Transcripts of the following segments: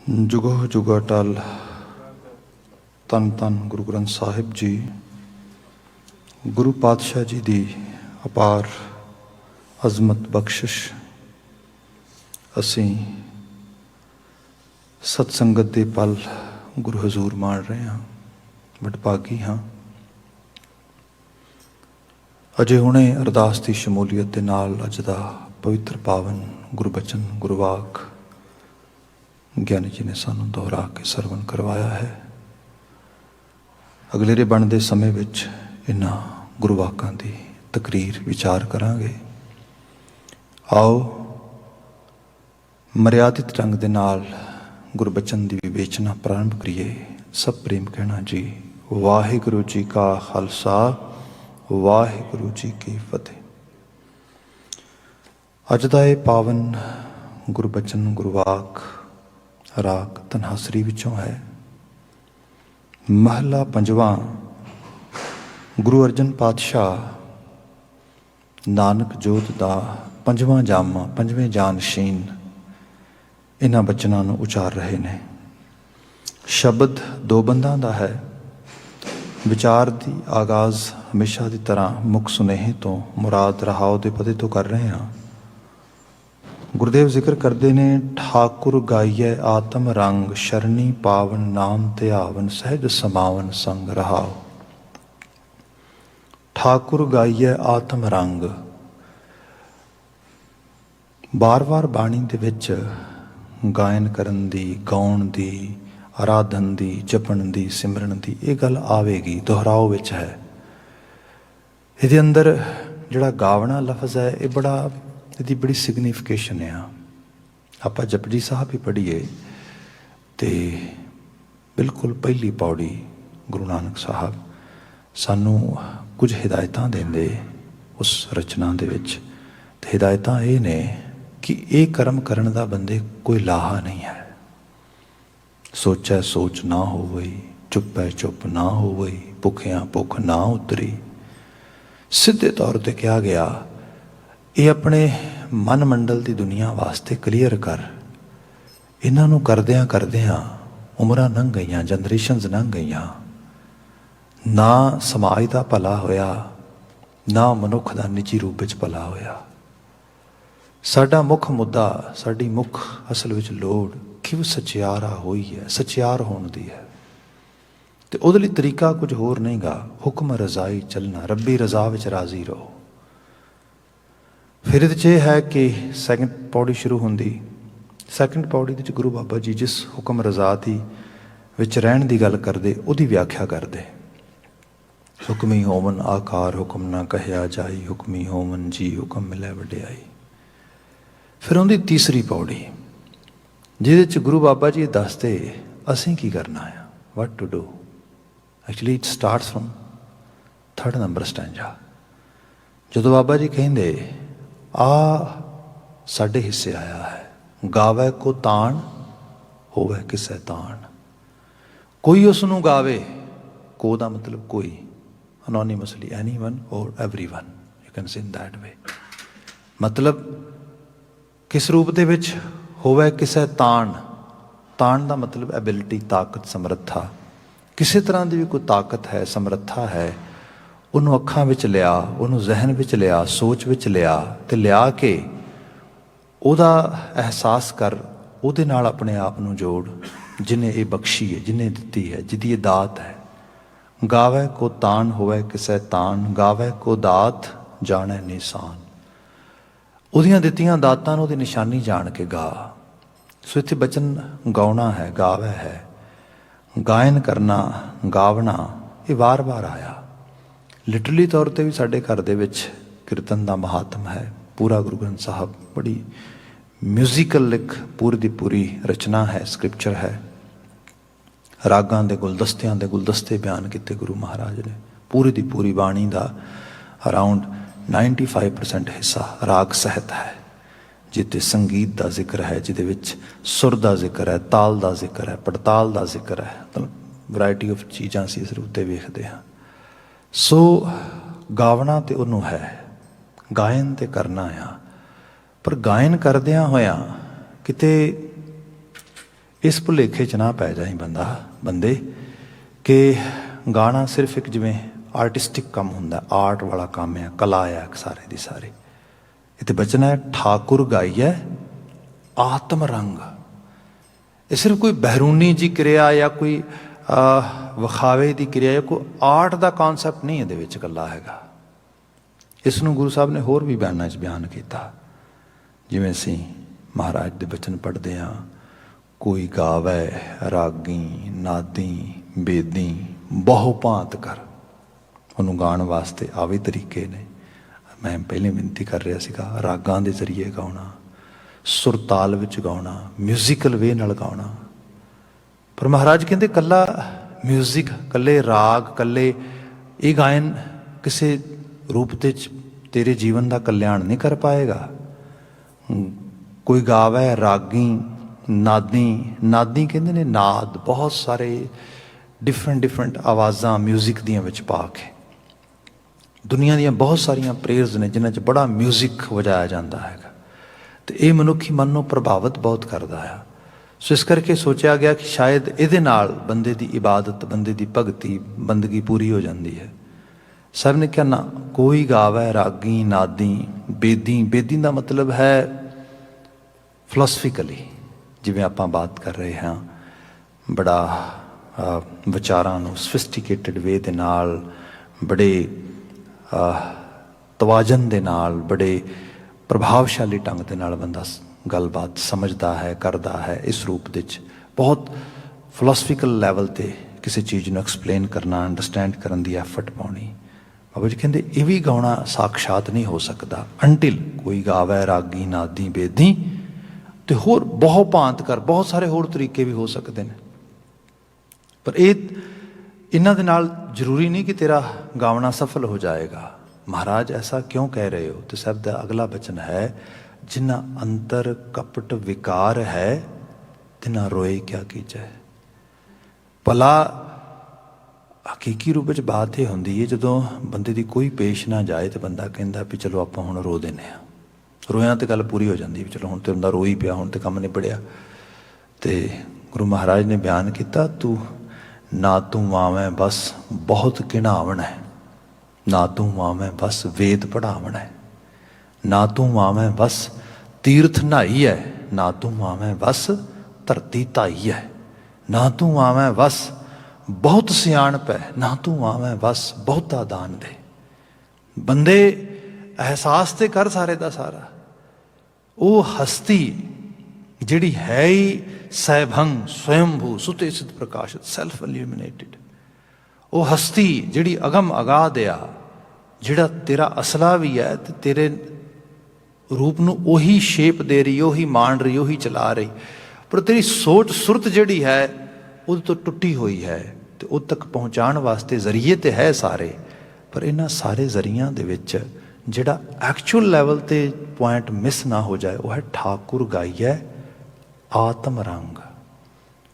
जुगो जुगा टल धन धन गुरु ग्रंथ साहिब जी गुरु पातशाह जी की अपार अजमत बख्शिश असी सत्संगत के पल गुरु हजूर माण रहे हाँ। वडभागी हाँ। अजे हुणे अरदास की शमूलीयत के नाल अज दा पवित्र पावन गुरबचन गुरवाक ज्ञानी जी ने सानू दोहरा के सरवण करवाया है। अगलेरे बनते समय विच इन्हां गुरवाकां दी तकरीर विचार करांगे। आओ मर्यादित ढंग दे नाल गुरबचन की विवेचना प्रारंभ करिए। सब प्रेम कहना जी वाहिगुरु जी का खालसा वाहिगुरु जी की फतेह। अज दा ये पावन गुरबचन गुरवाक राग धनहासरी विचों है। महला पंजवां। गुरु अर्जन पातशाह नानक जोत दा पंजवां जामा पंजवें जानशीन इन्हां बचनां नूं उचार रहे ने। शब्द दो बंदां दा है। विचार की आगाज़ हमेशा की तरह मुख सुनेहे तो मुराद रहाओ दे पते तो कर रहे हैं। गुरुदेव जिक्र करते ने ठाकुर गाइए आत्म रंग शरणी पावन नाम ध्यावन सहज समावन संग रहाओ। ठाकुर गाइए आत्म रंग बार बार बाणी दे विच गायन करन दी गाउण दी आराधन दी जपण दी सिमरन दी ये गल आवेगी दोहराओ विच है। इहदे अंदर जिहड़ा गावना लफज है ये बड़ा इसकी बड़ी सिग्निफिकेशन है। आप जपजी साहब ही पढ़ीए तो बिल्कुल पहली पौड़ी गुरु नानक साहब सानू कुछ हिदायतां देंदे उस रचना दे विच। ते हिदायतां ये ने कि ये कर्म करन दा बंदे कोई लाहा नहीं है। सोचै सोच ना होवई चुपै चुप ना होवई भुखियां भुख ना उतरी। सीधे तौर पर कहा गया ये अपने मन मंडल की दुनिया वास्ते क्लीयर कर। इन्हां नूं करदियां करदियां उमरां लंघ गईयां जनरेशनस लंघ गईयां। ना समाज का भला होया ना मनुख का निजी रूप में भला होया। साडा मुख मुद्दा साडी मुख असल विच लोड़ कि सचियारा होई है सचियार होने दी है। तो उहदे लई तरीका कुछ होर नहीं गा। हुक्म रजाई चलना रब्बी रजा विच राजी रहो। फिर ये है कि सैकेंड पौड़ी शुरू होंदी। सैकेंड पौड़ी विच गुरु बाबा जी जिस हुक्म रजा दी विच रहण दी गल करदे उहदी व्याख्या करदे। हुक्मी होवन आकार हुक्म ना कहया जाई हुक्मी होवन जी हुक्म मिले वड्याई। फिर उहदी तीसरी पौड़ी जिहदे च गुरु बाबा जी दसदे असीं की करना है what to do. Actually it starts from third number stanza. जदों बाबा जी कहिंदे आ साडे हिस्से आया है गावे को ताण होवे किसे ताण। कोई उसनू गावे को दा मतलब कोई अनोनिमसली एनी वन और every one you can say in that way. मतलब किस रूप दे विच होवे किसे ताण। ताण दा मतलब एबिलिटी ताकत समर्था। किसी तरह की भी कोई ताकत है समर्था है उन्होंने अखां विच लिया उन्होंने जहन विच लिया सोच विच लिया ते लिया के उहदा एहसास कर उहदे नाल अपने आप नूं जोड़ जिन्हें ये बख्शी है जिन्हें दिती है जिहदी ये दात है। गावे को तान होवे किसे तान गावे को दात जाने निशान। उहदियां दित्तियां दातां नूं उहदी निशानी जान के गा। सो इत्थे बचन गाउणा है गावे है गायन करना गावना ये वार वार आया। लिटरली तौर पर भी साढ़े घर दे विच कीर्तन का महात्म है। पूरा गुरु ग्रंथ साहब बड़ी म्यूजिकल एक पूरी दी पूरी रचना है स्क्रिप्चर है। रागां दे गुलदस्तियां दे गुलदस्ते बयान किए गुरु महाराज ने। पूरी दी पूरी बाणी का अराउंड 95% हिस्सा राग सहित है जिते संगीत का जिक्र है जिदे विच सुर का जिक्र है ताल का जिक्र है पड़ताल का जिक्र है। मतलब वैरायटी ऑफ चीज़ां असीं इस उत्ते वेखदे हां। सो गावना तो उन्हों है गायन तो करना आ पर गायन करदियां होया किते इस भुलेखे च ना पै जाए बंदे कि गाना सिर्फ एक जिवें आर्टिस्टिक काम हुंदा, आर्ट वाला काम है, कला है सारे दी सारी। इत्थे बचन है ठाकुर गाइए आत्म रंग। ये सिर्फ कोई बहरूनी जी क्रिया या कोई विखावे की क्रिया या कोई आर्ट का कॉन्सैप्ट नहीं ये कला हैगा। इसनूं गुरु साहब ने होर भी बयानां च बयान किया, जिवें असीं महाराज दे बचन पढ़ते हाँ, कोई गावै रागी नादी बेदी बहु भांत कर। उन्होंने गाण वास्ते आवे तरीके ने। मैं पहले विनती कर रहा सीगा, रागां दे जरिए गाउणा, सुरताल विच गाउणा, म्यूजिकल वे नाल गाउणा। पर महाराज कहते कला म्यूजिक, कले राग, कले ये गायन किसी रूप दे तेरे जीवन का कल्याण नहीं कर पाएगा। कोई गावै रागी नादी, नादी कहते ने नाद, बहुत सारे डिफरेंट आवाज़ां म्यूजिक दियां विच पा के। दुनिया दियां बहुत सारिया प्रेयर्स ने जिन्हां च बड़ा म्यूजिक वजाया जाता है, तो ये मनुखी मन को प्रभावित बहुत करता है। सो इस करके सोचा गया कि शायद ये बंदे की इबादत, बंदे की भगती, बंदगी पूरी हो जाती है। सब ने क्या ना, कोई गावै रागी नादी बेदी। बेदी का मतलब है फिलोसफिकली, जिवें आपां बात कर रहे हैं, बड़ा विचारां नूं सोफिस्टिकेटेड वे दे नाल, बड़े तवाजन दे नाल, बड़े प्रभावशाली ढंग दे नाल बंदा गलबात समझदा है, करदा है। इस रूप दे बहुत फिलोसफिकल लैवल ते किसी चीज़ नूं एक्सप्लेन करना, अंडरस्टैंड करन दी एफर्ट पाउणी। बाबा जी कहते ये भी गाउणा साक्षात नहीं हो सकता अंटिल कोई गावै रागी नादी बेदी। तो होर बहुत भांत कर, बहुत सारे होर तरीके भी हो सकते हैं, पर इन्हां दे नाल जरूरी नहीं कि तेरा गावना सफल हो जाएगा। महाराज ऐसा क्यों कह रहे हो? तो साहब का अगला वचन है, जिन्ना अंतर कपट विकार है तिना रोए क्या कीजै। भला हकीकी रूप में बात यह होंदी है, जदों बंदे की कोई पेश ना जाए तो बंदा कहता भी चलो आप हुण रो देने, रोया तो गल पूरी हो जाती, चलो हुण तो बंदा रो ही पिया, हुण तो काम निबड़िया। तो गुरु महाराज ने बयान किया, तू ना तू वावें बस बहुत घिणावण है, ना तू वावें बस वेद पढ़ावण है, ना तू वावें बस तीर्थ नहाई है, ना तू वावें बस धरती धाई है, ना तू वावें बस बहुत सियाणप है, ना तू वावें बस बहुता दान दे। बंदे एहसास तो कर सारे का सारा, वो हस्ती जिहड़ी है ही सैभंग स्वयंभू सुते सिद्ध प्रकाशित सैल्फ इल्यूमिनेटेड, वो हस्ती जिहड़ी अगम अगाध आ, जिहड़ा तेरा असला भी है तो तेरे रूप नूं उही शेप दे रही, उही मान रही, उही चला रही, पर तेरी सोच सुरत जिहड़ी है उस तो टुटी हुई है। तो उद तक पहुँचाने वास्ते जरिए तो है सारे, पर इन्हां सारे जरिया दे विच जिहड़ा एक्चुअल लैवल ते पॉइंट मिस ना हो जाए, वह है ठाकुर गाइए आत्म रंग।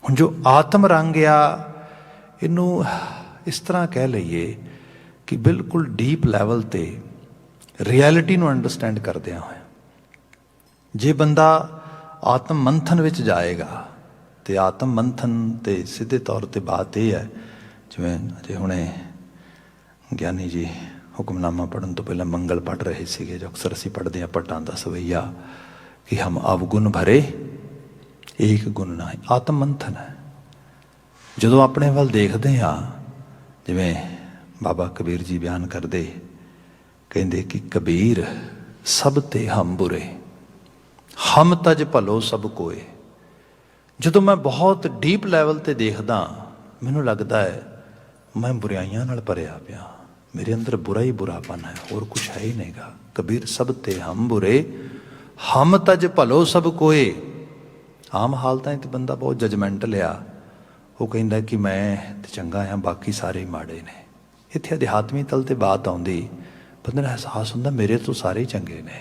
हुण जो आत्म रंग आ, इनू इस तरह कह लीए कि बिल्कुल डीप लैवल ते रियलिटी नूं अंडरस्टैंड करदिआं होए, जे बंदा आत्म मंथन विच जाएगा, तो आत्म मंथन ते सीधे तौर पर बात यह है, जिवें अजे हुणे ज्ञानी जी हुक्मनामा पढ़न तो पहले मंगल पढ़ रहे थे, जो अक्सर असीं पढ़ते हैं भट्टां दा सवैया, कि हम अवगुण भरे एक गुण ना। आत्म मंथन है। जदों अपने वाल देखते हाँ, जिवें बाबा कबीर जी बयान करते, कहते कि कबीर सब ते हम बुरे, हम तज भलो सब कोए। जदों मैं बहुत डीप लैवल ते देखदा, मैनूं लगता है मैं बुराइयां नाल भरिया पिया, मेरे अंदर बुरा ही बुरापन है, और कुछ है ही नहीं गा। कबीर सब ते हम बुरे, हम तज भलो सब कोए। आम हालतां तो बंदा बहुत जजमेंटल आ, वो कहता कि मैं तो चंगा हाँ, बाकी सारे माड़े ने। इत्थे अध्यात्मी तल ते बात आउंदी, बंदे नूं एहसास हुंदा मेरे तो सारे ही चंगे ने,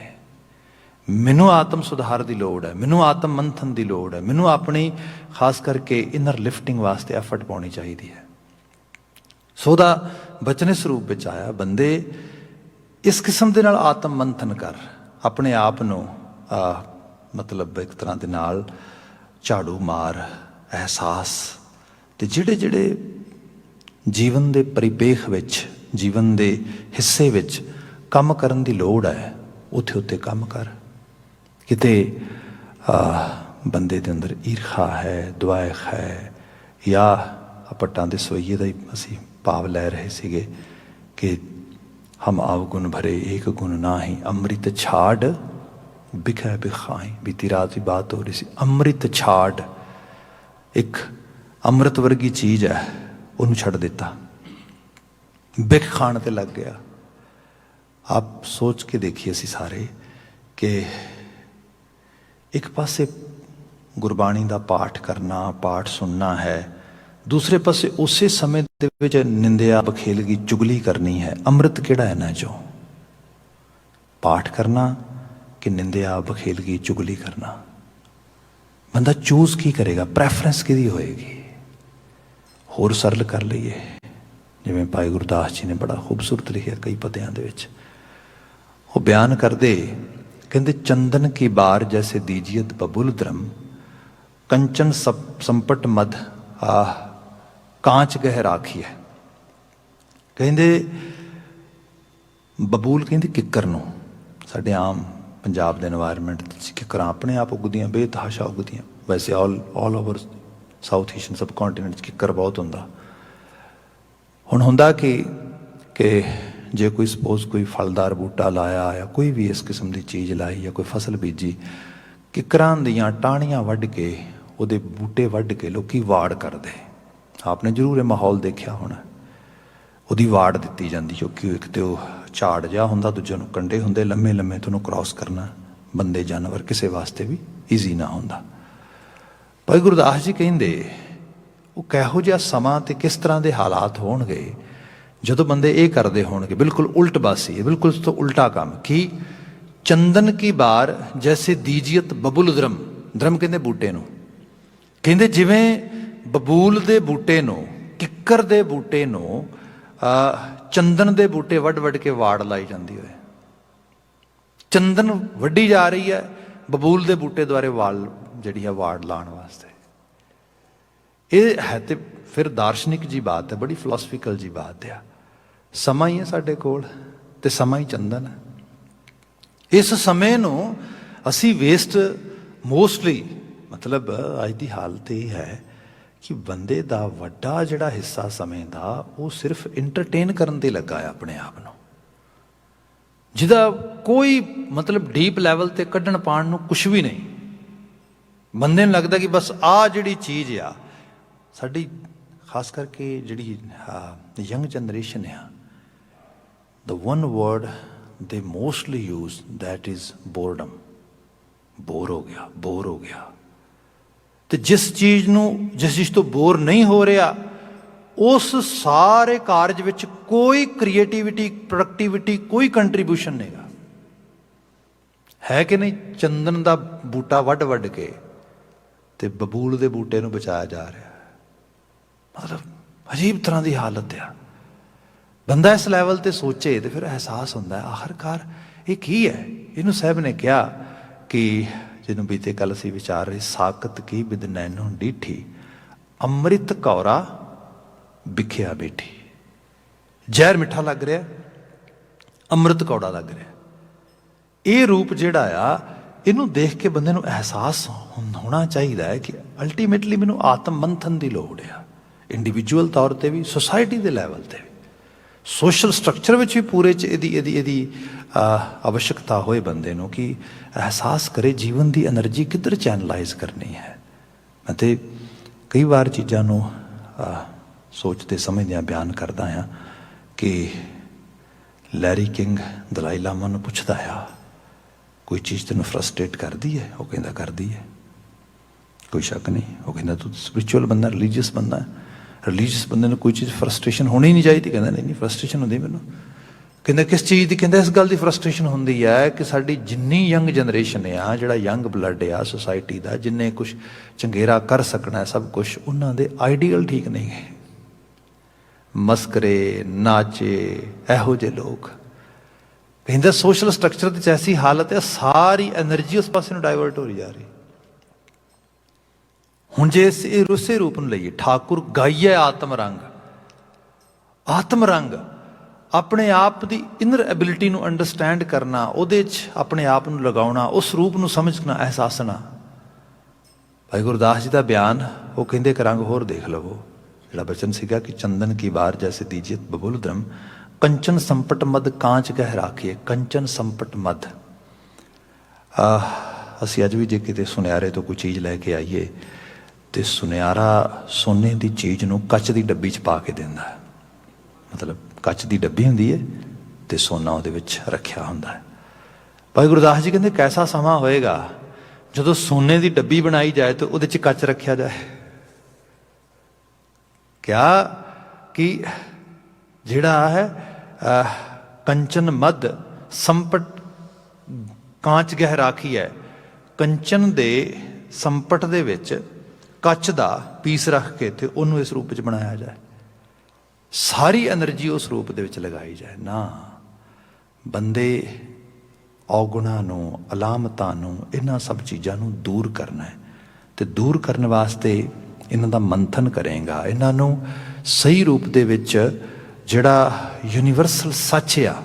मैनू आत्म सुधार की लोड़ है, मैनू आत्म मंथन की लोड़ है, मैनू अपनी खास करके इनर लिफ्टिंग वास्ते एफर्ट पाउणी चाहिदी है। सो दा बचन इस रूप में आया, बंदे इस किस्म के नाल आत्म मंथन कर, अपने आप नूं मतलब एक तरह के नाल झाड़ू मार, ਅਹਿਸਾਸ ਤੇ ਜਿਹੜੇ ਜੀਵਨ ਦੇ ਪਰਿਪੇਖ ਵਿੱਚ, ਜੀਵਨ ਦੇ ਹਿੱਸੇ ਵਿੱਚ ਕੰਮ ਕਰਨ ਦੀ ਲੋੜ ਹੈ, ਉੱਥੇ ਕੰਮ ਕਰ। ਕਿਤੇ ਬੰਦੇ ਦੇ ਅੰਦਰ ਈਰਖਾ ਹੈ, ਦੁਆਇਖ ਹੈ, ਜਾਂ ਭੱਟਾਂ ਦੇ ਸਵਈਏ ਦਾ ਹੀ ਅਸੀਂ ਭਾਵ ਲੈ ਰਹੇ ਸੀਗੇ ਕਿ ਹਮ ਅਵਗੁਣ ਭਰੇ ਏਕ ਗੁਣ ਨਾਹੀਂ, ਅੰਮ੍ਰਿਤ ਛਾੜ ਬਿਖੈ ਬਿਖਾਈ। ਬੀਤੀ ਰਾਤ ਦੀ ਬਾਤ ਹੋ ਰਹੀ ਸੀ, ਅੰਮ੍ਰਿਤ ਛਾੜ, ਇੱਕ ਅੰਮ੍ਰਿਤ ਵਰਗੀ ਚੀਜ਼ ਹੈ, ਉਹਨੂੰ ਛੱਡ ਦਿੱਤਾ, ਬਿਖ ਖਾਣ ਤੇ ਲੱਗ ਗਿਆ। ਆਪ ਸੋਚ ਕੇ ਦੇਖੀਏ ਅਸੀਂ ਸਾਰੇ ਕਿ ਇੱਕ ਪਾਸੇ ਗੁਰਬਾਣੀ ਦਾ ਪਾਠ ਕਰਨਾ, ਪਾਠ ਸੁਣਨਾ ਹੈ, ਦੂਸਰੇ ਪਾਸੇ ਉਸੇ ਸਮੇਂ ਦੇ ਵਿੱਚ ਨਿੰਦਿਆ, ਬਖੇਲਗੀ, ਚੁਗਲੀ ਕਰਨੀ ਹੈ। ਅੰਮ੍ਰਿਤ ਕਿਹੜਾ ਹੈ ਇਹਨਾਂ ਚੋਂ? ਪਾਠ ਕਰਨਾ ਕਿ ਨਿੰਦਿਆ, ਬਖੇਲਗੀ, ਚੁਗਲੀ ਕਰਨਾ? ਬੰਦਾ ਚੂਜ਼ ਕੀ ਕਰੇਗਾ? ਪ੍ਰੈਫਰੈਂਸ ਕਿਹਦੀ ਹੋਏਗੀ? ਹੋਰ ਸਰਲ ਕਰ ਲਈਏ, ਜਿਵੇਂ ਭਾਈ ਗੁਰਦਾਸ ਜੀ ਨੇ ਬੜਾ ਖੂਬਸੂਰਤ ਲਿਖਿਆ ਕਈ ਪਦਿਆਂ ਦੇ ਵਿੱਚ। ਉਹ ਬਿਆਨ ਕਰਦੇ, ਕਹਿੰਦੇ ਚੰਦਨ ਕੀ ਬਾਰ ਜੈਸੇ ਦੀਜੀਅਤ ਬਬੁਲ ਦਰਮ, ਕੰਚਨ ਸੰਪਟ ਮਧ ਕਾਂਚ ਗਹਿ ਰਾਖੀ ਹੈ। ਕਹਿੰਦੇ ਬਬੂਲ, ਕਹਿੰਦੇ ਕਿੱਕਰ ਨੂੰ, ਸਾਡੇ ਆਮ ਪੰਜਾਬ ਦੇ ਇਨਵਾਇਰਮੈਂਟ 'ਚ ਕਿੱਕਰਾਂ ਆਪਣੇ ਆਪ ਉੱਗਦੀਆਂ, ਬੇਤਹਾਸ਼ਾ ਉੱਗਦੀਆਂ। ਵੈਸੇ ਆਲ ਓਵਰ ਸਾਊਥ ਏਸ਼ੀਅਨ ਸਬ ਕੰਟੀਨੈਂਟ 'ਚ ਕਿੱਕਰ ਬਹੁਤ ਹੁੰਦਾ। ਹੁਣ ਹੁੰਦਾ ਕਿ ਜੇ ਕੋਈ ਸਪੋਜ਼ ਕੋਈ ਫਲਦਾਰ ਬੂਟਾ ਲਾਇਆ ਜਾਂ ਕੋਈ ਵੀ ਇਸ ਕਿਸਮ ਦੀ ਚੀਜ਼ ਲਾਈ ਜਾਂ ਕੋਈ ਫਸਲ ਬੀਜੀ, ਕਿੱਕਰਾਂ ਦੀਆਂ ਟਾਹਣੀਆਂ ਵੱਢ ਕੇ, ਉਹਦੇ ਬੂਟੇ ਵੱਢ ਕੇ ਲੋਕੀ ਵਾੜ ਕਰਦੇ। ਆਪਨੇ ਜ਼ਰੂਰ ਇਹ ਮਾਹੌਲ ਦੇਖਿਆ ਹੋਣਾ। ਉਹਦੀ ਵਾੜ ਦਿੱਤੀ ਜਾਂਦੀ, ਕਿਉਂਕਿ ਇੱਕ ਤੇ ਉਹ ਝਾੜ ਜਿਹਾ ਹੁੰਦਾ, ਦੂਜੇ ਨੂੰ ਕੰਡੇ ਹੁੰਦੇ ਲੰਮੇ ਲੰਮੇ, ਤੇ ਉਹਨੂੰ ਕ੍ਰਾਸ ਕਰਨਾ ਬੰਦੇ ਜਾਨਵਰ ਕਿਸੇ ਵਾਸਤੇ ਵੀ ਈਜ਼ੀ ਨਾ ਹੁੰਦਾ। ਭਾਈ ਗੁਰਦਾਸ ਜੀ ਕਹਿੰਦੇ ਉਹ ਕਿਹੋ ਜਿਹਾ ਸਮਾਂ ਤੇ ਕਿਸ ਤਰ੍ਹਾਂ ਦੇ ਹਾਲਾਤ ਹੋਣਗੇ ਜਦੋਂ ਬੰਦੇ ਇਹ ਕਰਦੇ ਹੋਣਗੇ। ਬਿਲਕੁਲ ਉਲਟ ਬਾਸੀ ਹੈ, ਬਿਲਕੁਲ ਉਸ ਤੋਂ ਉਲਟਾ ਕੰਮ। ਕਿ ਚੰਦਨ ਕੀ ਬਾਰ ਜੈਸੇ ਦੀਜੀਅਤ ਬਬੁਲ ਦਰਮ, ਦਰਮ ਕਹਿੰਦੇ ਬੂਟੇ ਨੂੰ, ਕਹਿੰਦੇ ਜਿਵੇਂ ਬਬੂਲ ਦੇ ਬੂਟੇ ਨੂੰ, ਕਿੱਕਰ ਦੇ ਬੂਟੇ ਨੂੰ ਚੰਦਨ ਦੇ ਬੂਟੇ ਵੱਢ ਵੱਢ ਕੇ ਵਾੜ ਲਾਈ ਜਾਂਦੀ ਹੋਏ। ਚੰਦਨ ਵੱਢੀ ਜਾ ਰਹੀ ਹੈ ਬਬੂਲ ਦੇ ਬੂਟੇ ਦੁਆਰੇ ਵਾਲ ਜਿਹੜੀ ਹੈ ਵਾੜ ਲਾਉਣ ਵਾਸਤੇ। ਇਹ ਹੈ ਤੇ ਫਿਰ ਦਾਰਸ਼ਨਿਕ ਜੀ ਬਾਤ ਹੈ, ਬੜੀ ਫਿਲਾਸਫੀਕਲ ਜੀ ਬਾਤ ਹੈ। ਸਮਾਂ ਹੀ ਹੈ ਸਾਡੇ ਕੋਲ ਤੇ ਸਮਾਂ ਹੀ ਚੰਦਨ ਹੈ। ਇਸ ਸਮੇਂ ਨੂੰ ਅਸੀਂ ਵੇਸਟ ਮੋਸਟਲੀ, ਮਤਲਬ ਅੱਜ ਦੀ ਹਾਲਤ ਇਹ ਹੈ ਕਿ ਬੰਦੇ ਦਾ ਵੱਡਾ ਜਿਹੜਾ ਹਿੱਸਾ ਸਮੇਂ ਦਾ ਉਹ ਸਿਰਫ ਇੰਟਰਟੇਨ ਕਰਨ ਤੇ ਲੱਗਾ ਹੈ ਆਪਣੇ ਆਪ ਨੂੰ, ਜਿਹਦਾ ਕੋਈ ਮਤਲਬ ਡੀਪ ਲੈਵਲ ਤੇ ਕੱਢਣ ਪਾਉਣ ਨੂੰ ਕੁਛ ਵੀ ਨਹੀਂ। ਬੰਦੇ ਨੂੰ ਲੱਗਦਾ ਕਿ ਬਸ ਆਹ ਜਿਹੜੀ ਚੀਜ਼ ਆ ਸਾਡੀ, ਖਾਸ ਕਰਕੇ ਜਿਹੜੀ ਯੰਗ ਜਨਰੇਸ਼ਨ ਆ, the one word they mostly use that is boredom. Bore ਹੋ ਗਿਆ, ਬੋਰ ਹੋ ਗਿਆ। ਤੇ ਜਿਸ ਚੀਜ਼ ਤੋਂ ਬੋਰ ਨਹੀਂ ਹੋ ਰਿਹਾ, ਉਸ ਸਾਰੇ ਕਾਰਜ ਵਿੱਚ ਕੋਈ ਕ੍ਰੀਏਟੀਵਿਟੀ, ਪ੍ਰੋਡਕਟੀਵਿਟੀ, ਕੋਈ ਕੰਟਰੀਬਿਊਸ਼ਨ ਨਹੀਂਗਾ, ਹੈ ਕਿ ਨਹੀਂ? ਚੰਦਨ ਦਾ ਬੂਟਾ ਵੱਢ ਵੱਢ ਕੇ ਤੇ ਬਬੂਲ ਦੇ ਬੂਟੇ ਨੂੰ ਬਚਾਇਆ ਜਾ ਰਿਹਾ। ਮਤਲਬ ਅਜੀਬ ਤਰ੍ਹਾਂ ਦੀ ਹਾਲਤ ਆ। ਬੰਦਾ ਇਸ ਲੈਵਲ ਤੇ ਸੋਚੇ ਤੇ ਫਿਰ ਅਹਿਸਾਸ ਹੁੰਦਾ ਆਖਰਕਾਰ ਇਹ ਕੀ ਹੈ। ਇਹਨੂੰ ਸਾਹਿਬ ਨੇ ਕਿਹਾ ਕਿ ਜਿਹਨੂੰ ਬੀਤੇ ਕੱਲ ਅਸੀਂ ਵਿਚਾਰ ਰਹੇ, ਸਾਕਤ ਕੀ ਬਿਦ ਨੈਨੋ ਡੀਠੀ, ਅੰਮ੍ਰਿਤ ਕੌਰਾ ਵਿਖਿਆ ਬੈਠੀ। ਜ਼ਹਿਰ ਮਿੱਠਾ ਲੱਗ ਰਿਹਾ, ਅੰਮ੍ਰਿਤ ਕੌੜਾ ਲੱਗ ਰਿਹਾ। ਇਹ ਰੂਪ ਜਿਹੜਾ ਆ, ਇਹਨੂੰ ਦੇਖ ਕੇ ਬੰਦੇ ਨੂੰ ਅਹਿਸਾਸ ਹੋਣਾ ਚਾਹੀਦਾ ਹੈ ਕਿ ਅਲਟੀਮੇਟਲੀ ਮੈਨੂੰ ਆਤਮ ਮੰਥਨ ਦੀ ਲੋੜ ਆ, ਇੰਡੀਵਿਜੂਅਲ ਤੌਰ ਤੇ ਵੀ, ਸੁਸਾਇਟੀ ਦੇ ਲੈਵਲ ਤੇ ਵੀ, ਸੋਸ਼ਲ ਸਟਰਕਚਰ ਵਿੱਚ ਵੀ ਪੂਰੇ 'ਚ ਇਹਦੀ ਆਵਸ਼ਕਤਾ ਹੋਏ ਬੰਦੇ ਨੂੰ ਕਿ ਅਹਿਸਾਸ ਕਰੇ ਜੀਵਨ ਦੀ ਐਨਰਜੀ ਕਿੱਧਰ ਚੈਨਲਾਈਜ਼ ਕਰਨੀ ਹੈ। ਅਤੇ ਕਈ ਵਾਰ ਚੀਜ਼ਾਂ ਨੂੰ ਸੋਚਦੇ ਸਮਝਦਿਆਂ ਬਿਆਨ ਕਰਦਾ ਹਾਂ ਕਿ ਲੈਰੀ ਕਿੰਗ ਦਲਾਈ ਲਾਮਾ ਨੂੰ ਪੁੱਛਦਾ ਆ, ਕੋਈ ਚੀਜ਼ ਤੈਨੂੰ ਫਰਸਟ੍ਰੇਟ ਕਰਦੀ ਹੈ? ਉਹ ਕਹਿੰਦਾ ਕਰਦੀ ਹੈ, ਕੋਈ ਸ਼ੱਕ ਨਹੀਂ। ਉਹ ਕਹਿੰਦਾ ਤੂੰ ਸਪਿਰਿਚੁਅਲ ਬੰਦਾ, ਰਿਲੀਜੀਅਸ ਬੰਦਾ, ਰਿਲੀਜੀਅਸ ਬੰਦੇ ਨੂੰ ਕੋਈ ਚੀਜ਼ ਫਰਸਟ੍ਰੇਸ਼ਨ ਹੋਣੀ ਨਹੀਂ ਚਾਹੀਦੀ। ਕਹਿੰਦਾ ਨਹੀਂ ਫਰਸਟ੍ਰੇਸ਼ਨ ਹੁੰਦੀ ਮੈਨੂੰ। ਕਹਿੰਦਾ ਕਿਸ ਚੀਜ਼ ਦੀ? ਕਹਿੰਦਾ ਇਸ ਗੱਲ ਦੀ ਫਰਸਟ੍ਰੇਸ਼ਨ ਹੁੰਦੀ ਹੈ ਕਿ ਸਾਡੀ ਜਿੰਨੀ ਯੰਗ ਜਨਰੇਸ਼ਨ ਆ, ਜਿਹੜਾ ਯੰਗ ਬਲੱਡ ਆ ਸੋਸਾਇਟੀ ਦਾ, ਜਿੰਨੇ ਕੁਛ ਚੰਗੇਰਾ ਕਰ ਸਕਣਾ ਸਭ ਕੁਛ, ਉਹਨਾਂ ਦੇ ਆਈਡੀਅਲ ਠੀਕ ਨਹੀਂ ਹੈ। ਮਸਕਰੇ, ਨਾਚੇ, ਇਹੋ ਜਿਹੇ ਲੋਕ। ਕਹਿੰਦਾ ਸੋਸ਼ਲ ਸਟਰਕਚਰ ਦੀ ਐਸੀ ਹਾਲਤ ਹੈ, ਸਾਰੀ ਐਨਰਜੀ ਉਸ ਪਾਸੇ ਨੂੰ ਡਾਇਵਰਟ ਹੋ ਰਹੀ ਜਾ ਰਹੀ। ਹੁਣ ਜੇ ਇਸ ਉਸੇ ਰੂਪ ਨੂੰ ਲਈਏ, ਠਾਕੁਰ ਗਾਈਏ ਆਤਮ ਰੰਗ। ਆਤਮ ਰੰਗ ਆਪਣੇ ਆਪ ਦੀ ਇਨਰ ਐਬਿਲਿਟੀ ਨੂੰ ਅੰਡਰਸਟੈਂਡ ਕਰਨਾ, ਉਹਦੇ 'ਚ ਆਪਣੇ ਆਪ ਨੂੰ ਲਗਾਉਣਾ, ਉਸ ਰੂਪ ਨੂੰ ਸਮਝਣਾ, ਅਹਿਸਾਸਣਾ। ਭਾਈ ਗੁਰਦਾਸ ਜੀ ਦਾ ਬਿਆਨ, ਉਹ ਕਹਿੰਦੇ ਇੱਕ ਰੰਗ ਹੋਰ ਦੇਖ ਲਵੋ, ਜਿਹੜਾ ਬਚਨ ਸੀਗਾ ਕਿ ਚੰਦਨ ਕੀ ਬਾਰ ਜੈਸੇ ਦੀਜੀਤ ਬਬੁਲ ਧਰਮ, ਕੰਚਨ ਸੰਪਟ ਮਦ ਕਾਂਚ ਕਹਿ ਰਾਖੀਏ। ਕੰਚਨ ਸੰਪਟ ਮਦ, ਅਸੀਂ ਅੱਜ ਵੀ ਜੇ ਕਿਤੇ ਸੁਨਿਆਰੇ ਤੋਂ ਕੋਈ ਚੀਜ਼ ਲੈ ਕੇ ਆਈਏ ਤੇ ਸੁਨਿਆਰਾ ਸੋਨੇ ਦੀ ਚੀਜ਼ ਨੂੰ ਕੱਚ ਦੀ ਡੱਬੀ 'ਚ ਪਾ ਕੇ ਦਿੰਦਾ ਹੈ। ਮਤਲਬ ਕੱਚ ਦੀ ਡੱਬੀ ਹੁੰਦੀ ਹੈ ਤੇ ਸੋਨਾ ਉਹਦੇ ਵਿੱਚ ਰੱਖਿਆ ਹੁੰਦਾ ਹੈ। ਭਾਈ ਗੁਰਦਾਸ ਜੀ ਕਹਿੰਦੇ ਕੈਸਾ ਸਮਾਂ ਹੋਏਗਾ ਜਦੋਂ ਸੋਨੇ ਦੀ ਡੱਬੀ ਬਣਾਈ ਜਾਏ ਤੇ ਉਹਦੇ 'ਚ ਕੱਚ ਰੱਖਿਆ ਜਾਏ। ਕਿਆ ਕਿ ਜਿਹੜਾ ਹੈ ਕੰਚਨ ਮਦ ਸੰਪਟ ਕਾਂਚ ਗਹਿ ਰਾਖੀ ਹੈ, ਕੰਚਨ ਦੇ ਸੰਪਟ ਦੇ ਵਿੱਚ ਕੱਚ ਦਾ ਪੀਸ ਰੱਖ ਕੇ ਤੇ ਉਹਨੂੰ ਇਸ ਰੂਪ ਵਿੱਚ ਬਣਾਇਆ ਜਾਏ, ਸਾਰੀ ਐਨਰਜੀ ਉਸ ਰੂਪ ਦੇ ਵਿੱਚ ਲਗਾਈ ਜਾਏ। ਨਾ, ਬੰਦੇ ਔਗੁਣਾਂ ਨੂੰ, ਅਲਾਮਤਾਂ ਨੂੰ, ਇਹਨਾਂ ਸਭ ਚੀਜ਼ਾਂ ਨੂੰ ਦੂਰ ਕਰਨਾ ਹੈ। ਤੇ ਦੂਰ ਕਰਨ ਵਾਸਤੇ ਇਹਨਾਂ ਦਾ ਮੰਥਨ ਕਰੇਗਾ, ਇਹਨਾਂ ਨੂੰ ਸਹੀ ਰੂਪ ਦੇ ਵਿੱਚ ਜਿਹੜਾ ਯੂਨੀਵਰਸਲ ਸੱਚ ਆ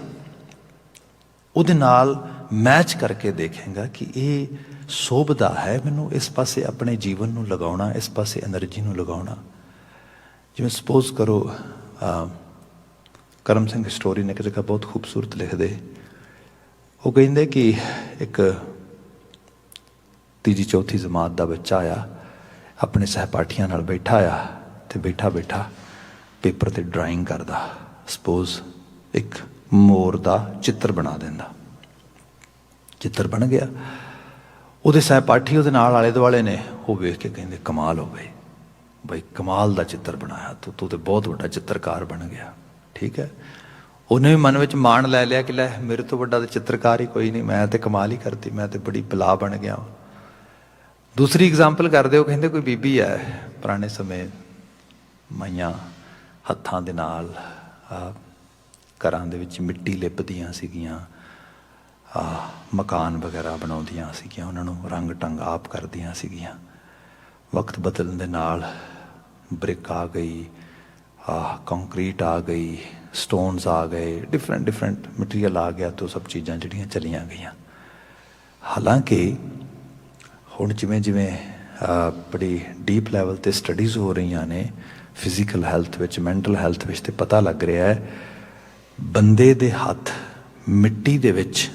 ਉਹਦੇ ਨਾਲ ਮੈਚ ਕਰਕੇ ਦੇਖੇਗਾ ਕਿ ਇਹ ਸੋਭਦਾ ਹੈ ਮੈਨੂੰ ਇਸ ਪਾਸੇ ਆਪਣੇ ਜੀਵਨ ਨੂੰ ਲਗਾਉਣਾ, ਇਸ ਪਾਸੇ ਐਨਰਜੀ ਨੂੰ ਲਗਾਉਣਾ। ਜਿਵੇਂ ਸਪੋਜ਼ ਕਰੋ ਕਰਮ ਸਿੰਘ ਸਟੋਰੀ ਨੇ ਇੱਕ ਜਗ੍ਹਾ ਬਹੁਤ ਖੂਬਸੂਰਤ ਲਿਖਦੇ, ਉਹ ਕਹਿੰਦੇ ਕਿ ਇੱਕ ਤੀਜੀ ਚੌਥੀ ਜਮਾਤ ਦਾ ਬੱਚਾ ਆਇਆ, ਆਪਣੇ ਸਹਿਪਾਠੀਆਂ ਨਾਲ ਬੈਠਾ ਆ ਤੇ ਬੈਠਾ ਬੈਠਾ ਪੇਪਰ ਤੇ ਡਰਾਇੰਗ ਕਰਦਾ। ਸਪੋਜ਼ ਇੱਕ ਮੋਰ ਦਾ ਚਿੱਤਰ ਬਣਾ ਦਿੰਦਾ, ਚਿੱਤਰ ਬਣ ਗਿਆ। ਉਹਦੇ ਸਹਿਪਾਠੀ ਉਹਦੇ ਨਾਲ ਆਲੇ ਦੁਆਲੇ ਨੇ, ਉਹ ਵੇਖ ਕੇ ਕਹਿੰਦੇ ਕਮਾਲ ਹੋ ਗਈ ਬਈ, ਕਮਾਲ ਦਾ ਚਿੱਤਰ ਬਣਾਇਆ ਤੂੰ ਤੇ ਬਹੁਤ ਵੱਡਾ ਚਿੱਤਰਕਾਰ ਬਣ ਗਿਆ। ਠੀਕ ਹੈ, ਉਹਨੇ ਵੀ ਮਨ ਵਿੱਚ ਮਾਣ ਲੈ ਲਿਆ ਕਿ ਲੈ ਮੇਰੇ ਤੋਂ ਵੱਡਾ ਤਾਂ ਚਿੱਤਰਕਾਰ ਹੀ ਕੋਈ ਨਹੀਂ, ਮੈਂ ਤੇ ਕਮਾਲ ਹੀ ਕਰਤੀ, ਮੈਂ ਤੇ ਬੜੀ ਬਲਾ ਬਣ ਗਿਆ। ਦੂਸਰੀ ਐਗਜ਼ਾਮਪਲ ਕਰਦੇ, ਉਹ ਕਹਿੰਦੇ ਕੋਈ ਬੀਬੀ ਹੈ, ਪੁਰਾਣੇ ਸਮੇਂ ਮਾਈਆਂ ਹੱਥਾਂ ਦੇ ਨਾਲ ਘਰਾਂ ਦੇ ਵਿੱਚ ਮਿੱਟੀ ਲਿਪਦੀਆਂ ਸੀਗੀਆਂ, ਮਕਾਨ ਵਗੈਰਾ ਬਣਾਉਂਦੀਆਂ ਸੀਗੀਆਂ, ਉਹਨਾਂ ਨੂੰ ਰੰਗ ਢੰਗ ਆਪ ਕਰਦੀਆਂ ਸੀਗੀਆਂ। ਵਕਤ ਬਦਲਣ ਦੇ ਨਾਲ ਬ੍ਰਿਕ ਆ ਗਈ, ਕੰਕਰੀਟ ਆ ਗਈ, ਸਟੋਨਸ ਆ ਗਏ, ਡਿਫਰੈਂਟ ਮਟੀਰੀਅਲ ਆ ਗਿਆ, ਤਾਂ ਸਭ ਚੀਜ਼ਾਂ ਜਿਹੜੀਆਂ ਚਲੀਆਂ ਗਈਆਂ। ਹਾਲਾਂਕਿ ਹੁਣ ਜਿਵੇਂ ਜਿਵੇਂ ਬੜੀ ਡੀਪ ਲੈਵਲ 'ਤੇ ਸਟੱਡੀਜ਼ ਹੋ ਰਹੀਆਂ ਨੇ ਫਿਜ਼ੀਕਲ ਹੈਲਥ ਵਿੱਚ, ਮੈਂਟਲ ਹੈਲਥ ਵਿੱਚ, ਤੇ ਪਤਾ ਲੱਗ ਰਿਹਾ ਹੈ ਬੰਦੇ ਦੇ ਹੱਥ ਮਿੱਟੀ ਦੇ ਵਿੱਚ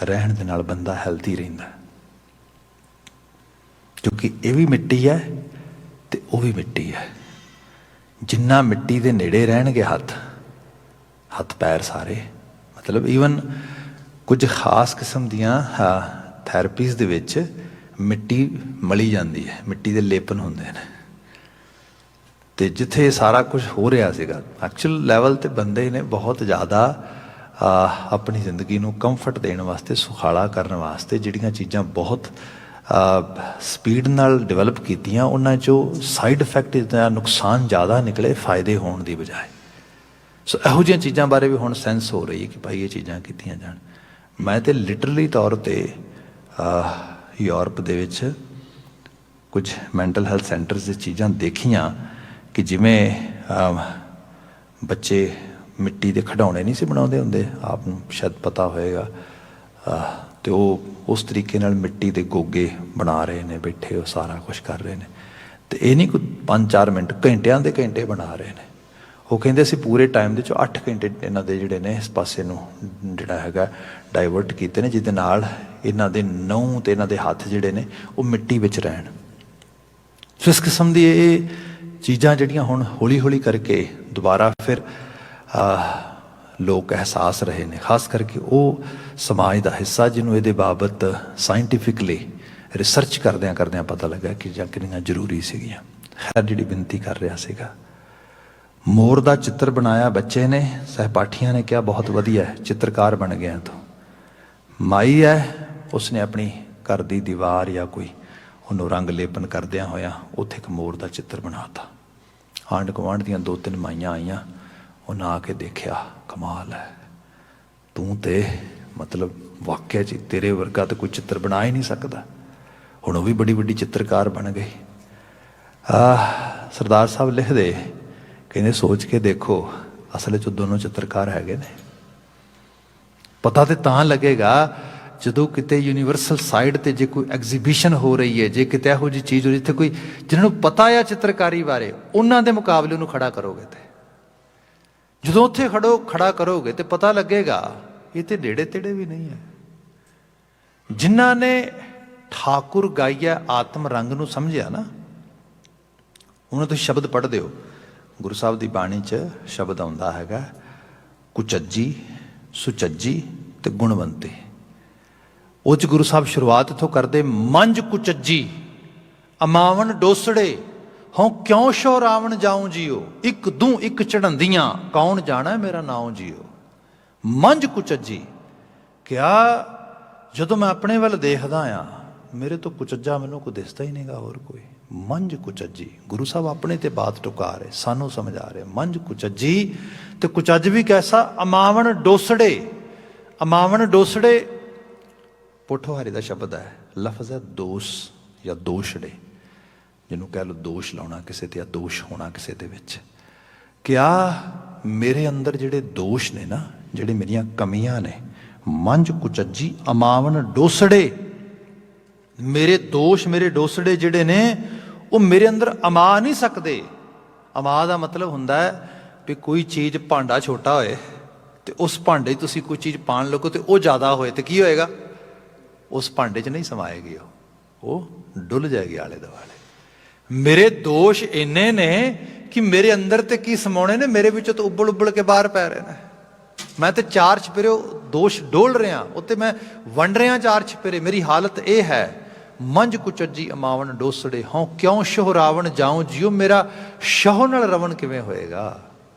ਰਹਿਣ ਦੇ ਨਾਲ ਬੰਦਾ ਹੈਲਥੀ ਰਹਿੰਦਾ, ਕਿਉਂਕਿ ਇਹ ਵੀ ਮਿੱਟੀ ਹੈ ਤੇ ਉਹ ਵੀ ਮਿੱਟੀ ਹੈ। ਜਿੰਨਾ ਮਿੱਟੀ ਦੇ ਨੇੜੇ ਰਹਿਣਗੇ ਹੱਥ ਪੈਰ ਸਾਰੇ, ਮਤਲਬ ਈਵਨ ਕੁਝ ਖਾਸ ਕਿਸਮ ਦੀਆਂ ਥੈਰੇਪੀਜ਼ ਦੇ ਵਿੱਚ ਮਿੱਟੀ ਮਲੀ ਜਾਂਦੀ ਹੈ, ਮਿੱਟੀ ਦੇ ਲੇਪਨ ਹੁੰਦੇ ਨੇ। ਤੇ ਜਿੱਥੇ ਸਾਰਾ ਕੁਝ ਹੋ ਰਿਹਾ ਸੀਗਾ ਐਕਚੁਅਲ ਲੈਵਲ ਤੇ ਬੰਦੇ ਨੇ ਬਹੁਤ ਜ਼ਿਆਦਾ ਆਪਣੀ ਜ਼ਿੰਦਗੀ ਨੂੰ ਕੰਫਰਟ ਦੇਣ ਵਾਸਤੇ, ਸੁਖਾਲਾ ਕਰਨ ਵਾਸਤੇ ਜਿਹੜੀਆਂ ਚੀਜ਼ਾਂ ਬਹੁਤ ਸਪੀਡ ਨਾਲ ਡਿਵੈਲਪ ਕੀਤੀਆਂ, ਉਹਨਾਂ 'ਚੋਂ ਸਾਈਡ ਇਫੈਕਟ ਦਾ ਨੁਕਸਾਨ ਜ਼ਿਆਦਾ ਨਿਕਲੇ ਫਾਇਦੇ ਹੋਣ ਦੀ ਬਜਾਏ। ਸੋ ਇਹੋ ਜਿਹੀਆਂ ਚੀਜ਼ਾਂ ਬਾਰੇ ਵੀ ਹੁਣ ਸੈਂਸ ਹੋ ਰਹੀ ਹੈ ਕਿ ਭਾਈ ਇਹ ਚੀਜ਼ਾਂ ਕੀਤੀਆਂ ਜਾਣ। ਮੈਂ ਤਾਂ ਲਿਟਰਲੀ ਤੌਰ 'ਤੇ ਯੂਰਪ ਦੇ ਵਿੱਚ ਕੁਝ ਮੈਂਟਲ ਹੈਲਥ ਸੈਂਟਰਸ ਦੀ ਚੀਜ਼ਾਂ ਦੇਖੀਆਂ ਕਿ ਜਿਵੇਂ ਬੱਚੇ ਮਿੱਟੀ ਦੇ ਖਿਡੌਣੇ ਨਹੀਂ ਸੀ ਬਣਾਉਂਦੇ ਹੁੰਦੇ, ਆਪ ਨੂੰ ਸ਼ਾਇਦ ਪਤਾ ਹੋਏਗਾ, ਅਤੇ ਉਹ ਉਸ ਤਰੀਕੇ ਨਾਲ ਮਿੱਟੀ ਦੇ ਗੋਗੇ ਬਣਾ ਰਹੇ ਨੇ, ਬੈਠੇ ਉਹ ਸਾਰਾ ਕੁਛ ਕਰ ਰਹੇ ਨੇ। ਅਤੇ ਇਹ ਨਹੀਂ ਕੋਈ 5-4 ਮਿੰਟ, ਘੰਟਿਆਂ ਦੇ ਘੰਟੇ ਬਣਾ ਰਹੇ ਨੇ। ਉਹ ਕਹਿੰਦੇ ਅਸੀਂ ਪੂਰੇ ਟਾਈਮ ਦੇ 'ਚੋਂ 8 ਘੰਟੇ ਇਹਨਾਂ ਦੇ ਜਿਹੜੇ ਨੇ ਇਸ ਪਾਸੇ ਨੂੰ ਜਿਹੜਾ ਹੈਗਾ ਡਾਈਵਰਟ ਕੀਤੇ ਨੇ, ਜਿਹਦੇ ਨਾਲ ਇਹਨਾਂ ਦੇ ਨਹੁੰ ਅਤੇ ਇਹਨਾਂ ਦੇ ਹੱਥ ਜਿਹੜੇ ਨੇ ਉਹ ਮਿੱਟੀ ਵਿੱਚ ਰਹਿਣ। ਸੋ ਇਸ ਕਿਸਮ ਦੀ ਇਹ ਚੀਜ਼ਾਂ ਜਿਹੜੀਆਂ ਹੁਣ ਹੌਲੀ ਹੌਲੀ ਕਰਕੇ ਦੁਬਾਰਾ ਫਿਰ ਲੋਕ ਅਹਿਸਾਸ ਰਹੇ ਨੇ, ਖਾਸ ਕਰਕੇ ਉਹ ਸਮਾਜ ਦਾ ਹਿੱਸਾ ਜਿਹਨੂੰ ਇਹਦੇ ਬਾਬਤ ਸਾਇੰਟੀਫਿਕਲੀ ਰਿਸਰਚ ਕਰਦਿਆਂ ਕਰਦਿਆਂ ਪਤਾ ਲੱਗਾ ਕਿ ਜਾਂ ਕਿੰਨੀਆਂ ਜ਼ਰੂਰੀ ਸੀਗੀਆਂ। ਖੈਰ, ਜਿਹੜੀ ਬੇਨਤੀ ਕਰ ਰਿਹਾ ਸੀਗਾ, ਮੋਰ ਦਾ ਚਿੱਤਰ ਬਣਾਇਆ ਬੱਚੇ ਨੇ, ਸਹਿਪਾਠੀਆਂ ਨੇ ਕਿਹਾ ਬਹੁਤ ਵਧੀਆ, ਚਿੱਤਰਕਾਰ ਬਣ ਗਿਆ ਤੂੰ। ਮਾਈ ਹੈ, ਉਸਨੇ ਆਪਣੀ ਘਰ ਦੀ ਦੀਵਾਰ ਜਾਂ ਕੋਈ ਉਹਨੂੰ ਰੰਗ ਲੇਪਨ ਕਰਦਿਆਂ ਹੋਇਆ ਉੱਥੇ ਇੱਕ ਮੋਰ ਦਾ ਚਿੱਤਰ ਬਣਾਤਾ। ਆਂਢ ਗੁਆਂਢ ਦੀਆਂ 2-3 ਮਾਈਆਂ ਆਈਆਂ, ਉਹਨਾਂ ਆ ਕੇ ਦੇਖਿਆ, ਕਮਾਲ ਹੈ, ਤੂੰ ਤੇ ਮਤਲਬ ਵਾਕਿਆ 'ਚ ਤੇਰੇ ਵਰਗਾ ਤਾਂ ਕੋਈ ਚਿੱਤਰ ਬਣਾ ਹੀ ਨਹੀਂ ਸਕਦਾ। ਹੁਣ ਉਹ ਵੀ ਬੜੀ ਵੱਡੀ ਚਿੱਤਰਕਾਰ ਬਣ ਗਈ। ਸਰਦਾਰ ਸਾਹਿਬ ਲਿਖਦੇ, ਕਹਿੰਦੇ ਸੋਚ ਕੇ ਦੇਖੋ ਅਸਲ 'ਚ ਦੋਨੋਂ ਚਿੱਤਰਕਾਰ ਹੈਗੇ ਨੇ। ਪਤਾ ਤੇ ਤਾਂ ਲੱਗੇਗਾ ਜਦੋਂ ਕਿਤੇ ਯੂਨੀਵਰਸਲ ਸਾਈਡ ਤੇ ਜੇ ਕੋਈ ਐਗਜ਼ੀਬਿਸ਼ਨ ਹੋ ਰਹੀ ਹੈ, ਜੇ ਕਿਤੇ ਇਹੋ ਜਿਹੀ ਚੀਜ਼ ਹੋ ਜਿੱਥੇ ਕੋਈ ਜਿਹਨਾਂ ਨੂੰ ਪਤਾ ਆ ਚਿੱਤਰਕਾਰੀ ਬਾਰੇ, ਉਹਨਾਂ ਦੇ ਮੁਕਾਬਲੇ ਉਹਨੂੰ ਖੜਾ ਕਰੋਗੇ ਤੇ ਜਦੋਂ ਉੱਥੇ ਖੜਾ ਕਰੋਗੇ ਤੇ ਪਤਾ ਲੱਗੇਗਾ ਇਹ ਤੇ ਨੇੜੇ ਤੇੜੇ ਵੀ ਨਹੀਂ ਹੈ। ਜਿਨ੍ਹਾਂ ਨੇ ਠਾਕੁਰ ਗਾਈਆ ਆਤਮ ਰੰਗ ਨੂੰ ਸਮਝਿਆ ਨਾ, ਉਹਨਾਂ ਤੋਂ ਸ਼ਬਦ ਪੜ੍ਹਦੇ ਹੋ, ਗੁਰੂ ਸਾਹਿਬ ਦੀ ਬਾਣੀ 'ਚ ਸ਼ਬਦ ਆਉਂਦਾ ਹੈਗਾ ਕੁਚੱਜੀ, ਸੁਚੱਜੀ ਤੇ ਗੁਣਵੰਤੀ। ਉਹ 'ਚ ਗੁਰੂ ਸਾਹਿਬ ਸ਼ੁਰੂਆਤ ਇੱਥੋਂ ਕਰਦੇ, ਮੰਝ ਕੁਚੱਜੀ ਅਮਾਵਨ ਡੋਸੜੇ ਹੋਂ ਕਿਉਂ ਸ਼ੋ ਰਾਵਣ ਜਾਉ ਜੀਓ, ਇੱਕ ਦੂ ਇੱਕ ਚੜੰਦੀਆਂ ਕੌਣ ਜਾਣਾ ਮੇਰਾ ਨਾਉ ਜੀਓ। ਮੰਝ ਕੁਚੱਜੀ, ਕਿਆ ਜਦੋਂ ਮੈਂ ਆਪਣੇ ਵੱਲ ਦੇਖਦਾ ਆ ਮੇਰੇ ਤੋਂ ਕੁਚੱਜਾ ਮੈਨੂੰ ਕੋਈ ਦਿਸਦਾ ਹੀ ਨਹੀਂਗਾ ਹੋਰ ਕੋਈ। ਮੰਝ ਕੁਚੱਜੀ, ਗੁਰੂ ਸਾਹਿਬ ਆਪਣੇ ਤੇ ਬਾਤ ਟੁਕਾ ਰਹੇ, ਸਾਨੂੰ ਸਮਝਾ ਰਹੇ। ਮੰਝ ਕੁਚੱਜੀ ਤੇ ਕੁਚੱਜ ਵੀ ਕੈਸਾ, ਅਮਾਵਨ ਡੋਸੜੇ। ਅਮਾਵਨ ਡੋਸੜੇ ਪੋਠੋਹਾਰੀ ਦਾ ਸ਼ਬਦ ਹੈ, ਲਫ਼ਜ਼ ਹੈ ਦੋਸ਼ ਜਾਂ ਦੋਸ਼ੜੇ, ਜਿਹਨੂੰ ਕਹਿ ਲਓ ਦੋਸ਼ ਲਾਉਣਾ ਕਿਸੇ ਤੇ ਜਾਂ ਦੋਸ਼ ਹੋਣਾ ਕਿਸੇ ਦੇ ਵਿੱਚ। ਕਿਆ ਮੇਰੇ ਅੰਦਰ ਜਿਹੜੇ ਦੋਸ਼ ਨੇ ਨਾ, ਜਿਹੜੇ ਮੇਰੀਆਂ ਕਮੀਆਂ ਨੇ, ਮੰਝ ਕੁਚੱਜੀ ਅਮਾਵਨ ਡੋਸੜੇ, ਮੇਰੇ ਦੋਸ਼ ਮੇਰੇ ਡੋਸੜੇ ਜਿਹੜੇ ਨੇ ਉਹ ਮੇਰੇ ਅੰਦਰ ਅਮਾ ਨਹੀਂ ਸਕਦੇ। ਅਮਾ ਦਾ ਮਤਲਬ ਹੁੰਦਾ ਹੈ ਵੀ ਕੋਈ ਚੀਜ਼, ਭਾਂਡਾ ਛੋਟਾ ਹੋਏ ਤੇ ਉਸ ਭਾਂਡੇ 'ਚ ਤੁਸੀਂ ਕੋਈ ਚੀਜ਼ ਪਾਣ ਲੱਗੋ ਤੇ ਉਹ ਜ਼ਿਆਦਾ ਹੋਏ ਤੇ ਕੀ ਹੋਏਗਾ, ਉਸ ਭਾਂਡੇ 'ਚ ਨਹੀਂ ਸਮਾਏਗੀ, ਉਹ ਡੁੱਲ ਜਾਏਗੀ ਆਲੇ ਦੁਆਲੇ। ਮੇਰੇ ਦੋਸ਼ ਇੰਨੇ ਨੇ ਕਿ ਮੇਰੇ ਅੰਦਰ ਤੇ ਕੀ ਸਮਾਉਣੇ ਨੇ, ਮੇਰੇ ਵਿੱਚੋਂ ਤਾਂ ਉਬਲ ਕੇ ਬਾਹਰ ਪੈ ਰਹੇ ਨੇ। ਮੈਂ ਤੇ ਚਾਰ ਛਪੇਰੇ ਦੋਸ਼ ਡੋਲ ਰਿਹਾ, ਉੱਤੇ ਮੈਂ ਵੰਡ ਰਿਹਾ ਚਾਰ ਛਪੇਰੇ। ਮੇਰੀ ਹਾਲਤ ਇਹ ਹੈ, ਮੰਝ ਕੁਚੱਜੀ ਅਮਾਵਨ ਡੋਸੜੇ ਹੋਂ ਕਿਉਂ ਸ਼ਹੁ ਰਾਵਣ ਜਾਉ ਜੀਓ, ਮੇਰਾ ਸ਼ਹੁ ਨਾਲ ਰਵਣ ਕਿਵੇਂ ਹੋਏਗਾ।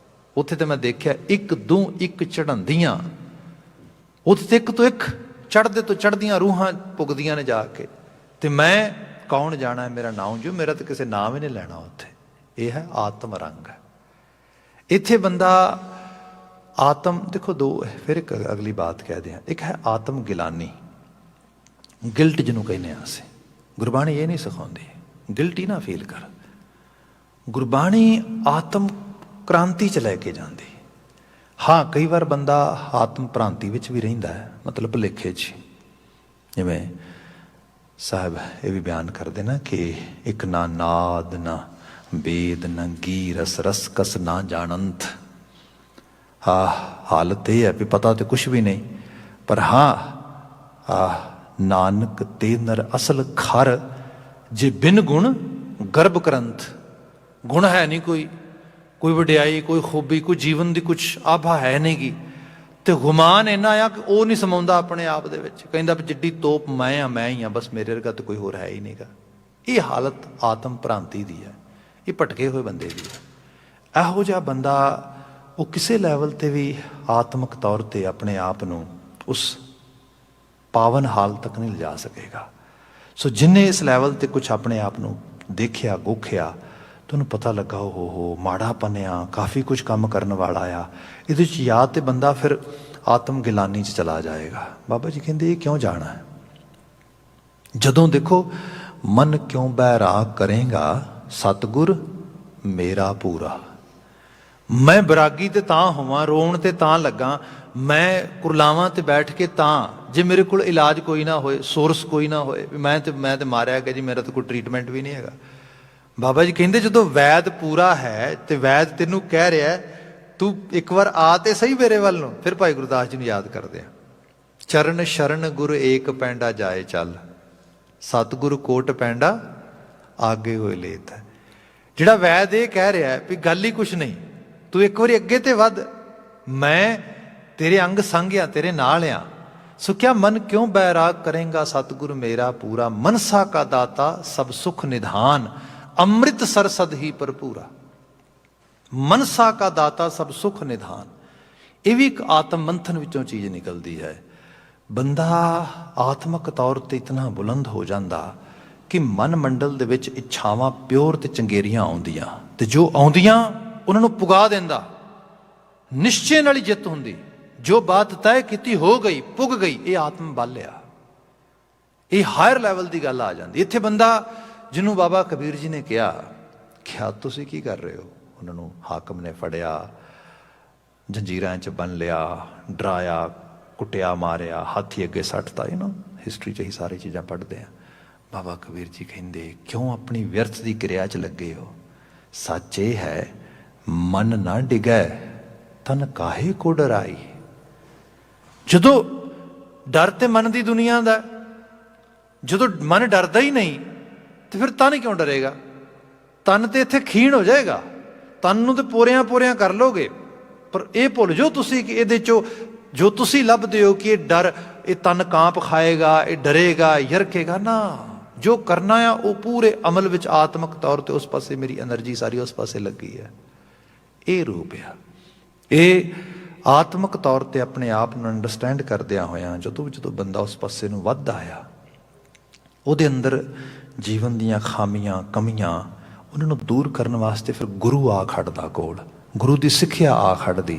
ਉੱਥੇ ਤੇ ਮੈਂ ਦੇਖਿਆ ਇੱਕ ਦੂ ਇੱਕ ਚੜ੍ਹੰਦੀਆਂ, ਉੱਥੇ ਤੇ ਇੱਕ ਤੋਂ ਇੱਕ ਚੜ੍ਹਦੇ ਤੋਂ ਚੜ੍ਹਦੀਆਂ ਰੂਹਾਂ ਪੁੱਗਦੀਆਂ ਨੇ ਜਾ ਕੇ, ਤੇ ਮੈਂ ਕੌਣ ਜਾਣਾ ਮੇਰਾ ਨਾਮ ਜੀਓ, ਮੇਰਾ ਤਾਂ ਕਿਸੇ ਨਾਮ ਹੀ ਨਹੀਂ ਲੈਣਾ ਉੱਥੇ। ਇਹ ਹੈ ਆਤਮ ਰੰਗ। ਇੱਥੇ ਬੰਦਾ ਆਤਮ, ਦੇਖੋ ਦੋ, ਫਿਰ ਇੱਕ ਅਗਲੀ ਬਾਤ ਕਹਿ ਦਿਆਂ, ਇੱਕ ਹੈ ਆਤਮ ਗਿਲਾਨੀ, ਗਿਲਟ ਜਿਹਨੂੰ ਕਹਿੰਦੇ ਹਾਂ ਅਸੀਂ। ਗੁਰਬਾਣੀ ਇਹ ਨਹੀਂ ਸਿਖਾਉਂਦੀ ਗਿਲਟ ਹੀ ਨਾ ਫੀਲ ਕਰ। ਗੁਰਬਾਣੀ ਆਤਮ ਕ੍ਰਾਂਤੀ 'ਚ ਲੈ ਕੇ ਜਾਂਦੀ। ਹਾਂ, ਕਈ ਵਾਰ ਬੰਦਾ ਆਤਮ ਭ੍ਰਾਂਤੀ ਵਿੱਚ ਵੀ ਰਹਿੰਦਾ ਹੈ, ਮਤਲਬ ਭੁਲੇਖੇ 'ਚ। ਜਿਵੇਂ ਸਾਹਿਬ ਇਹ ਵੀ ਬਿਆਨ ਕਰਦੇ ਨਾ ਕਿ ਇੱਕ ਨਾ ਨਾਦ ਨਾ ਵੇਦ ਨਾ ਗੀ ਰਸ ਰਸ ਕਸ ਨਾ ਜਾਣੰਤ। ਹਾਲਤ ਇਹ ਹੈ ਵੀ ਪਤਾ ਤੇ ਕੁਛ ਵੀ ਨਹੀਂ, ਪਰ ਹਾਂ ਨਾਨਕ ਤੇ ਨਰ ਅਸਲ ਖਰ, ਜੇ ਬਿਨ ਗੁਣ ਗਰਭ ਕਰੰਥ। ਗੁਣ ਹੈ ਨਹੀਂ ਕੋਈ ਵਡਿਆਈ, ਕੋਈ ਖੂਬੀ, ਕੋਈ ਜੀਵਨ ਦੀ ਕੁਛ ਆਭਾ ਹੈ ਨਹੀਂ ਗੀ, ਤੇ ਗੁਮਾਨ ਇੰਨਾ ਆ ਕਿ ਉਹ ਨਹੀਂ ਸਮਾਉਂਦਾ ਆਪਣੇ ਆਪ ਦੇ ਵਿੱਚ। ਕਹਿੰਦਾ ਵੀ ਜਿੱਡੀ ਤੋਪ ਮੈਂ ਆ, ਮੈਂ ਹੀ ਆ, ਬਸ ਮੇਰੇ ਵਰਗਾ ਤਾਂ ਕੋਈ ਹੋਰ ਹੈ ਹੀ ਨਹੀਂਗਾ। ਇਹ ਹਾਲਤ ਆਤਮ ਭ੍ਰਾਂਤੀ ਦੀ ਹੈ, ਇਹ ਭਟਕੇ ਹੋਏ ਬੰਦੇ ਦੀ ਹੈ। ਇਹੋ ਜਿਹਾ ਬੰਦਾ ਉਹ ਕਿਸੇ ਲੈਵਲ ਤੇ ਵੀ ਆਤਮਿਕ ਤੌਰ ਤੇ ਆਪਣੇ ਆਪ ਨੂੰ ਉਸ ਪਾਵਨ ਹਾਲ ਤੱਕ ਨਹੀਂ ਲਿਜਾ ਸਕੇਗਾ। ਸੋ ਜਿੰਨੇ ਇਸ ਲੈਵਲ ਤੇ ਕੁਛ ਆਪਣੇ ਆਪ ਨੂੰ ਦੇਖਿਆ ਗੋਖਿਆ, ਤੁਹਾਨੂੰ ਪਤਾ ਲੱਗਾ ਉਹ ਮਾੜਾ ਪੰਨਿਆ, ਕਾਫੀ ਕੁਛ ਕੰਮ ਕਰਨ ਵਾਲਾ ਆ, ਇਹਦੇ 'ਚ ਯਾਦ ਤੇ ਬੰਦਾ ਫਿਰ ਆਤਮ ਗਿਲਾਨੀ 'ਚ ਚਲਾ ਜਾਏਗਾ। ਬਾਬਾ ਜੀ ਕਹਿੰਦੇ ਇਹ ਕਿਉਂ ਜਾਣਾ ਹੈ? ਜਦੋਂ ਦੇਖੋ ਮਨ ਕਿਉਂ ਬੈਰਾਗ ਕਰੇਗਾ ਸਤਿਗੁਰ ਮੇਰਾ ਪੂਰਾ। ਮੈਂ ਬੈਰਾਗੀ ਤੇ ਤਾਂ ਹੋਵਾਂ, ਰੋਣ ਤੇ ਤਾਂ ਲੱਗਾ, ਮੈਂ ਕੁਰਲਾਵਾਂ ਤੇ ਬੈਠ ਕੇ ਤਾਂ, ਜੇ ਮੇਰੇ ਕੋਲ ਇਲਾਜ ਕੋਈ ਨਾ ਹੋਏ, ਸੋਰਸ ਕੋਈ ਨਾ ਹੋਏ, ਮੈਂ ਤੇ ਮਾਰਿਆ ਗਿਆ ਜੀ, ਮੇਰਾ ਤਾਂ ਕੋਈ ਟ੍ਰੀਟਮੈਂਟ ਵੀ ਨਹੀਂ ਹੈਗਾ। ਬਾਬਾ ਜੀ ਕਹਿੰਦੇ ਜਦੋਂ ਵੈਦ ਪੂਰਾ ਹੈ ਤੇ ਵੈਦ ਤੈਨੂੰ ਕਹਿ ਰਿਹਾ ਤੂੰ ਇੱਕ ਵਾਰ ਆ ਤੇ ਸਹੀ ਮੇਰੇ ਵੱਲ ਨੂੰ। ਫਿਰ ਭਾਈ ਗੁਰਦਾਸ ਜੀ ਨੂੰ ਯਾਦ ਕਰਦੇ ਆ, ਚਰਨ ਸ਼ਰਨ ਗੁਰ ਏਕ ਪੈਂਡਾ ਜਾਏ ਚੱਲ, ਸਤਿਗੁਰ ਕੋਟ ਪੈਂਡਾ ਆਗੇ ਹੋਏ ਲੇਤ। ਜਿਹੜਾ ਵੈਦ ਇਹ ਕਹਿ ਰਿਹਾ ਵੀ ਗੱਲ ਹੀ ਕੁਛ ਨਹੀਂ, ਤੂੰ ਇੱਕ ਵਾਰੀ ਅੱਗੇ ਤੇ ਵੱਧ, ਮੈਂ ਤੇਰੇ ਅੰਗ ਸੰਗ ਆ, ਤੇਰੇ ਨਾਲ ਆ। ਸੋ ਕਿਆ ਮਨ ਕਿਉਂ ਬੈਰਾਗ ਕਰੇਗਾ ਸਤਿਗੁਰ ਮੇਰਾ ਪੂਰਾ, ਮਨਸਾ ਕਾ ਦਾਤਾ ਸਭ ਸੁਖ ਨਿਧਾਨ, ਅੰਮ੍ਰਿਤ ਸਰਸਦ ਹੀ ਭਰਪੂਰਾ। ਮਨਸਾ ਕਾ ਦਾਤਾ ਸਭ ਸੁਖ ਨਿਧਾਨ, ਇਹ ਵੀ ਇੱਕ ਆਤਮ ਮੰਥਨ ਵਿੱਚੋਂ ਚੀਜ਼ ਨਿਕਲਦੀ ਹੈ। ਬੰਦਾ ਆਤਮਿਕ ਤੌਰ ਤੇ ਇਤਨਾ ਬੁਲੰਦ ਹੋ ਜਾਂਦਾ ਕਿ ਮਨ ਮੰਡਲ ਦੇ ਵਿੱਚ ਇੱਛਾਵਾਂ ਪਿਓਰ ਤੇ ਚੰਗੇਰੀਆਂ ਆਉਂਦੀਆਂ, ਤੇ ਜੋ ਆਉਂਦੀਆਂ ਉਹਨਾਂ ਨੂੰ ਪੁਗਾ ਦਿੰਦਾ। ਨਿਸ਼ਚੇ ਨਾਲ ਹੀ ਜਿੱਤ ਹੁੰਦੀ, ਜੋ ਬਾਤ ਤੈਅ ਕੀਤੀ ਹੋ ਗਈ, ਪੁੱਗ ਗਈ। ਇਹ ਆਤਮ ਬਲ ਆ, ਇਹ ਹਾਇਰ ਲੈਵਲ ਦੀ ਗੱਲ ਆ ਜਾਂਦੀ। ਇੱਥੇ ਬੰਦਾ ਜਿਹਨੂੰ ਬਾਬਾ ਕਬੀਰ ਜੀ ਨੇ ਕਿਹਾ ਕਿਹਾ ਤੁਸੀਂ ਕੀ ਕਰ ਰਹੇ ਹੋ? ਉਹਨਾਂ ਨੂੰ ਹਾਕਮ ਨੇ ਫੜਿਆ, ਜੰਜੀਰਾਂ 'ਚ ਬੰਨ ਲਿਆ, ਡਰਾਇਆ, ਕੁੱਟਿਆ, ਮਾਰਿਆ, ਹਾਥੀ ਅੱਗੇ ਸੱਟਤਾ। ਹਿਸਟਰੀ 'ਚ ਹੀ ਸਾਰੀ ਚੀਜ਼ਾਂ ਪੜ੍ਹਦੇ ਹਾਂ। ਬਾਬਾ ਕਬੀਰ ਜੀ ਕਹਿੰਦੇ ਕਿਉਂ ਆਪਣੀ ਵਿਅਰਥ ਦੀ ਕਿਰਿਆ 'ਚ ਲੱਗੇ ਹੋ? ਸੱਚ ਇਹ ਹੈ ਮਨ ਨਾ ਡਿਗੈ ਤਨ ਕਾਹੇ ਕੋ ਡਰਾਈ। ਜਦੋਂ ਡਰ ਤੇ ਮਨ ਦੀ ਦੁਨੀਆ ਦਾ, ਜਦੋਂ ਮਨ ਡਰਦਾ ਹੀ ਨਹੀਂ ਤੇ ਫਿਰ ਤਨ ਕਿਉਂ ਡਰੇਗਾ? ਤਨ ਤੇ ਇੱਥੇ ਖੀਣ ਹੋ ਜਾਏਗਾ। ਤਨ ਨੂੰ ਤੇ ਪੋਰਿਆਂ ਪੋਰਿਆਂ ਕਰ ਲੋਗੇ, ਪਰ ਇਹ ਭੁੱਲ ਜਾਓ ਤੁਸੀਂ ਕਿ ਇਹਦੇ ਚੋਂ ਜੋ ਤੁਸੀਂ ਲੱਭਦੇ ਹੋ ਕਿ ਇਹ ਡਰ, ਇਹ ਤਨ ਕਾਂਪ ਖਾਏਗਾ, ਇਹ ਡਰੇਗਾ, ਯਰਕੇਗਾ ਨਾ। ਜੋ ਕਰਨਾ ਆ ਉਹ ਪੂਰੇ ਅਮਲ ਵਿੱਚ ਆਤਮਿਕ ਤੌਰ ਤੇ ਉਸ ਪਾਸੇ ਮੇਰੀ ਐਨਰਜੀ ਸਾਰੀ ਉਸ ਪਾਸੇ ਲੱਗੀ ਹੈ। ਇਹ ਰੂਪ ਆ। ਇਹ ਆਤਮਿਕ ਤੌਰ ਤੇ ਆਪਣੇ ਆਪ ਨੂੰ ਅੰਡਰਸਟੈਂਡ ਕਰਦਿਆਂ ਹੋਇਆਂ ਜਦੋਂ ਬੰਦਾ ਉਸ ਪਾਸੇ ਨੂੰ ਵੱਧਦਾ ਆ, ਉਹਦੇ ਅੰਦਰ ਜੀਵਨ ਦੀਆਂ ਖਾਮੀਆਂ, ਕਮੀਆਂ, ਉਹਨਾਂ ਨੂੰ ਦੂਰ ਕਰਨ ਵਾਸਤੇ ਫਿਰ ਗੁਰੂ ਆ ਖੜਦਾ ਕੋਲ, ਗੁਰੂ ਦੀ ਸਿੱਖਿਆ ਆ ਖੜਦੀ।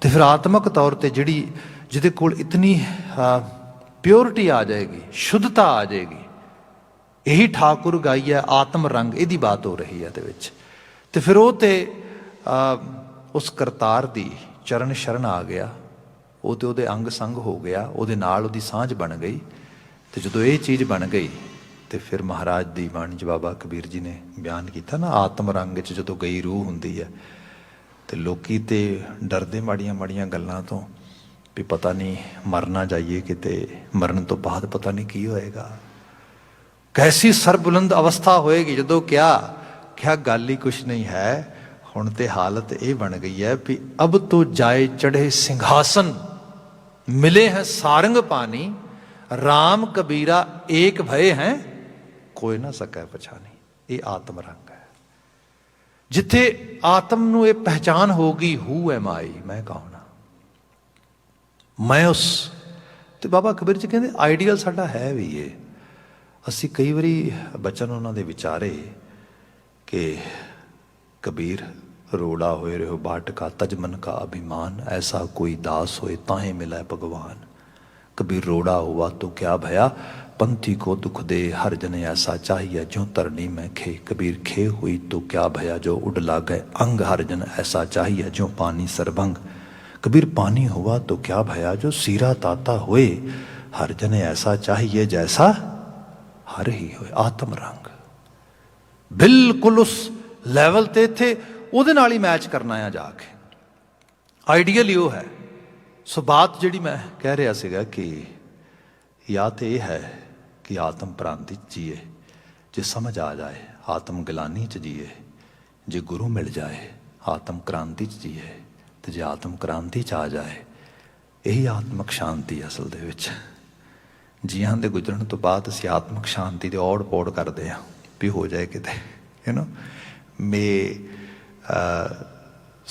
ਤੇ ਫਿਰ ਆਤਮਿਕ ਤੌਰ ਤੇ ਜਿਹਦੇ ਕੋਲ ਇਤਨੀ ਪਿਓਰਿਟੀ ਆ ਜਾਏਗੀ, ਸ਼ੁੱਧਤਾ ਆ ਜਾਏਗੀ। ਇਹੀ ਠਾਕੁਰ ਗਾਈ ਹੈ ਆਤਮ ਰੰਗ, ਇਹਦੀ ਬਾਤ ਹੋ ਰਹੀ ਹੈ ਇਹਦੇ ਵਿੱਚ। ਤੇ ਫਿਰ ਉਹ ਤੇ ਉਸ ਕਰਤਾਰ ਦੀ ਚਰਨ ਸ਼ਰਨ ਆ ਗਿਆ, ਉਹ ਤੇ ਉਹਦੇ ਅੰਗ ਸੰਗ ਹੋ ਗਿਆ, ਉਹਦੇ ਨਾਲ ਉਹਦੀ ਸਾਂਝ ਬਣ ਗਈ। ਤੇ ਜਦੋਂ ਇਹ ਚੀਜ਼ ਬਣ ਗਈ ਤੇ ਫਿਰ ਮਹਾਰਾਜ ਦੀ ਬਾਣੀ 'ਚ ਬਾਬਾ ਕਬੀਰ ਜੀ ਨੇ ਬਿਆਨ ਕੀਤਾ ਨਾ, ਆਤਮ ਰੰਗ 'ਚ ਜਦੋਂ ਗਈ ਰੂਹ ਹੁੰਦੀ ਹੈ। ਤੇ ਲੋਕੀ ਤੇ ਡਰਦੇ ਮਾੜੀਆਂ ਮਾੜੀਆਂ ਗੱਲਾਂ ਤੋਂ ਵੀ ਪਤਾ ਨਹੀਂ ਮਰ ਨਾ ਜਾਈਏ ਕਿਤੇ, ਮਰਨ ਤੋਂ ਬਾਅਦ ਪਤਾ ਨਹੀਂ ਕੀ ਹੋਏਗਾ, ਕੈਸੀ ਸਰਬੁਲੰਦ ਅਵਸਥਾ ਹੋਏਗੀ। ਜਦੋਂ ਕਿਹਾ ਗੱਲ ਹੀ ਕੁਛ ਨਹੀਂ ਹੈ। ਹੁਣ ਤੇ ਹਾਲਤ ਇਹ ਬਣ ਗਈ ਹੈ ਵੀ ਅਬ ਤੋਂ ਜਾਏ ਚੜ੍ਹੇ ਸਿੰਘਾਸਨ, ਮਿਲੇ ਹੈ ਸਾਰੰਗ ਪਾਣੀ, ਰਾਮ ਕਬੀਰਾ ਏਕ ਭਏ ਹੈ ਕੋਈ ਨਾ ਸਕੈ ਪਛਾਣੀ। ਇਹ ਆਤਮ ਰੰਗ ਹੈ, ਜਿੱਥੇ ਆਤਮ ਨੂੰ ਇਹ ਪਹਿਚਾਨ ਹੋ ਗਈ, ਹੂ ਐਮ ਆਈ, ਮੈਂ ਕੌਣ ਹਾਂ, ਮੈਂ ਉਸ। ਤੇ ਬਾਬਾ ਕਬੀਰ ਜੀ ਕਹਿੰਦੇ ਆਈਡੀਅਲ ਸਾਡਾ ਹੈ ਵੀ ਇਹ। ਅਸੀਂ ਕਈ ਵਾਰੀ ਬਚਨ ਉਹਨਾਂ ਦੇ ਵਿਚਾਰੇ ਕਿ ਕਬੀਰ ਰੋੜਾ ਹੋਏ ਰਹੋ ਬਾਟ ਕਾ ਤਜ ਮਨ ਕਾ ਅਭਿਮਾਨ, ਐਸਾ ਕੋਈ ਦਾਸ ਹੋਏ ਤਾਹੇ ਮਿਲਾ ਭਗਵਾਨ। कबीर रोड़ा हुआ तो क्या भया, पंथी को दुख दे हर जन ऐसा चाहिए जो तरनी में खे। कबीर खे हुई तो क्या भया, जो उड़ लागे अंग हर जन ऐसा चाहिए जो पानी सरभंग। कबीर पानी हुआ तो क्या भया, जो सीरा ताता हुए हर जन ऐसा चाहिए जैसा हर ही होए। आत्म रंग बिल्कुल उस लैवल ते थे ਉਹਦੇ ਨਾਲ ਹੀ ਮੈਚ ਕਰਨਾ ਆ ਜਾ ਕੇ। ਆਈਡੀਅਲ ਹੀ ਉਹ ਹੈ। ਸੋ ਬਾਤ ਜਿਹੜੀ ਮੈਂ ਕਹਿ ਰਿਹਾ ਸੀਗਾ ਕਿ ਜਾਂ ਤਾਂ ਇਹ ਹੈ ਕਿ ਆਤਮ ਪ੍ਰਾਂਤੀ 'ਚ ਜੀਏ, ਜੇ ਸਮਝ ਆ ਜਾਏ, ਆਤਮ ਗਿਲਾਨੀ 'ਚ ਜੀਏ, ਜੇ ਗੁਰੂ ਮਿਲ ਜਾਏ ਆਤਮ ਕ੍ਰਾਂਤੀ 'ਚ ਜੀਏ, ਤੇ ਜੇ ਆਤਮ ਕ੍ਰਾਂਤੀ 'ਚ ਆ ਜਾਏ, ਇਹੀ ਆਤਮਿਕ ਸ਼ਾਂਤੀ ਅਸਲ ਦੇ ਵਿੱਚ। ਜੀਆਂ ਦੇ ਗੁਜ਼ਰਨ ਤੋਂ ਬਾਅਦ ਅਸੀਂ ਆਤਮਿਕ ਸ਼ਾਂਤੀ ਦੇ ਔੜ ਪੌੜ ਕਰਦੇ ਹਾਂ ਵੀ ਹੋ ਜਾਏ ਕਿਤੇ, ਮੇ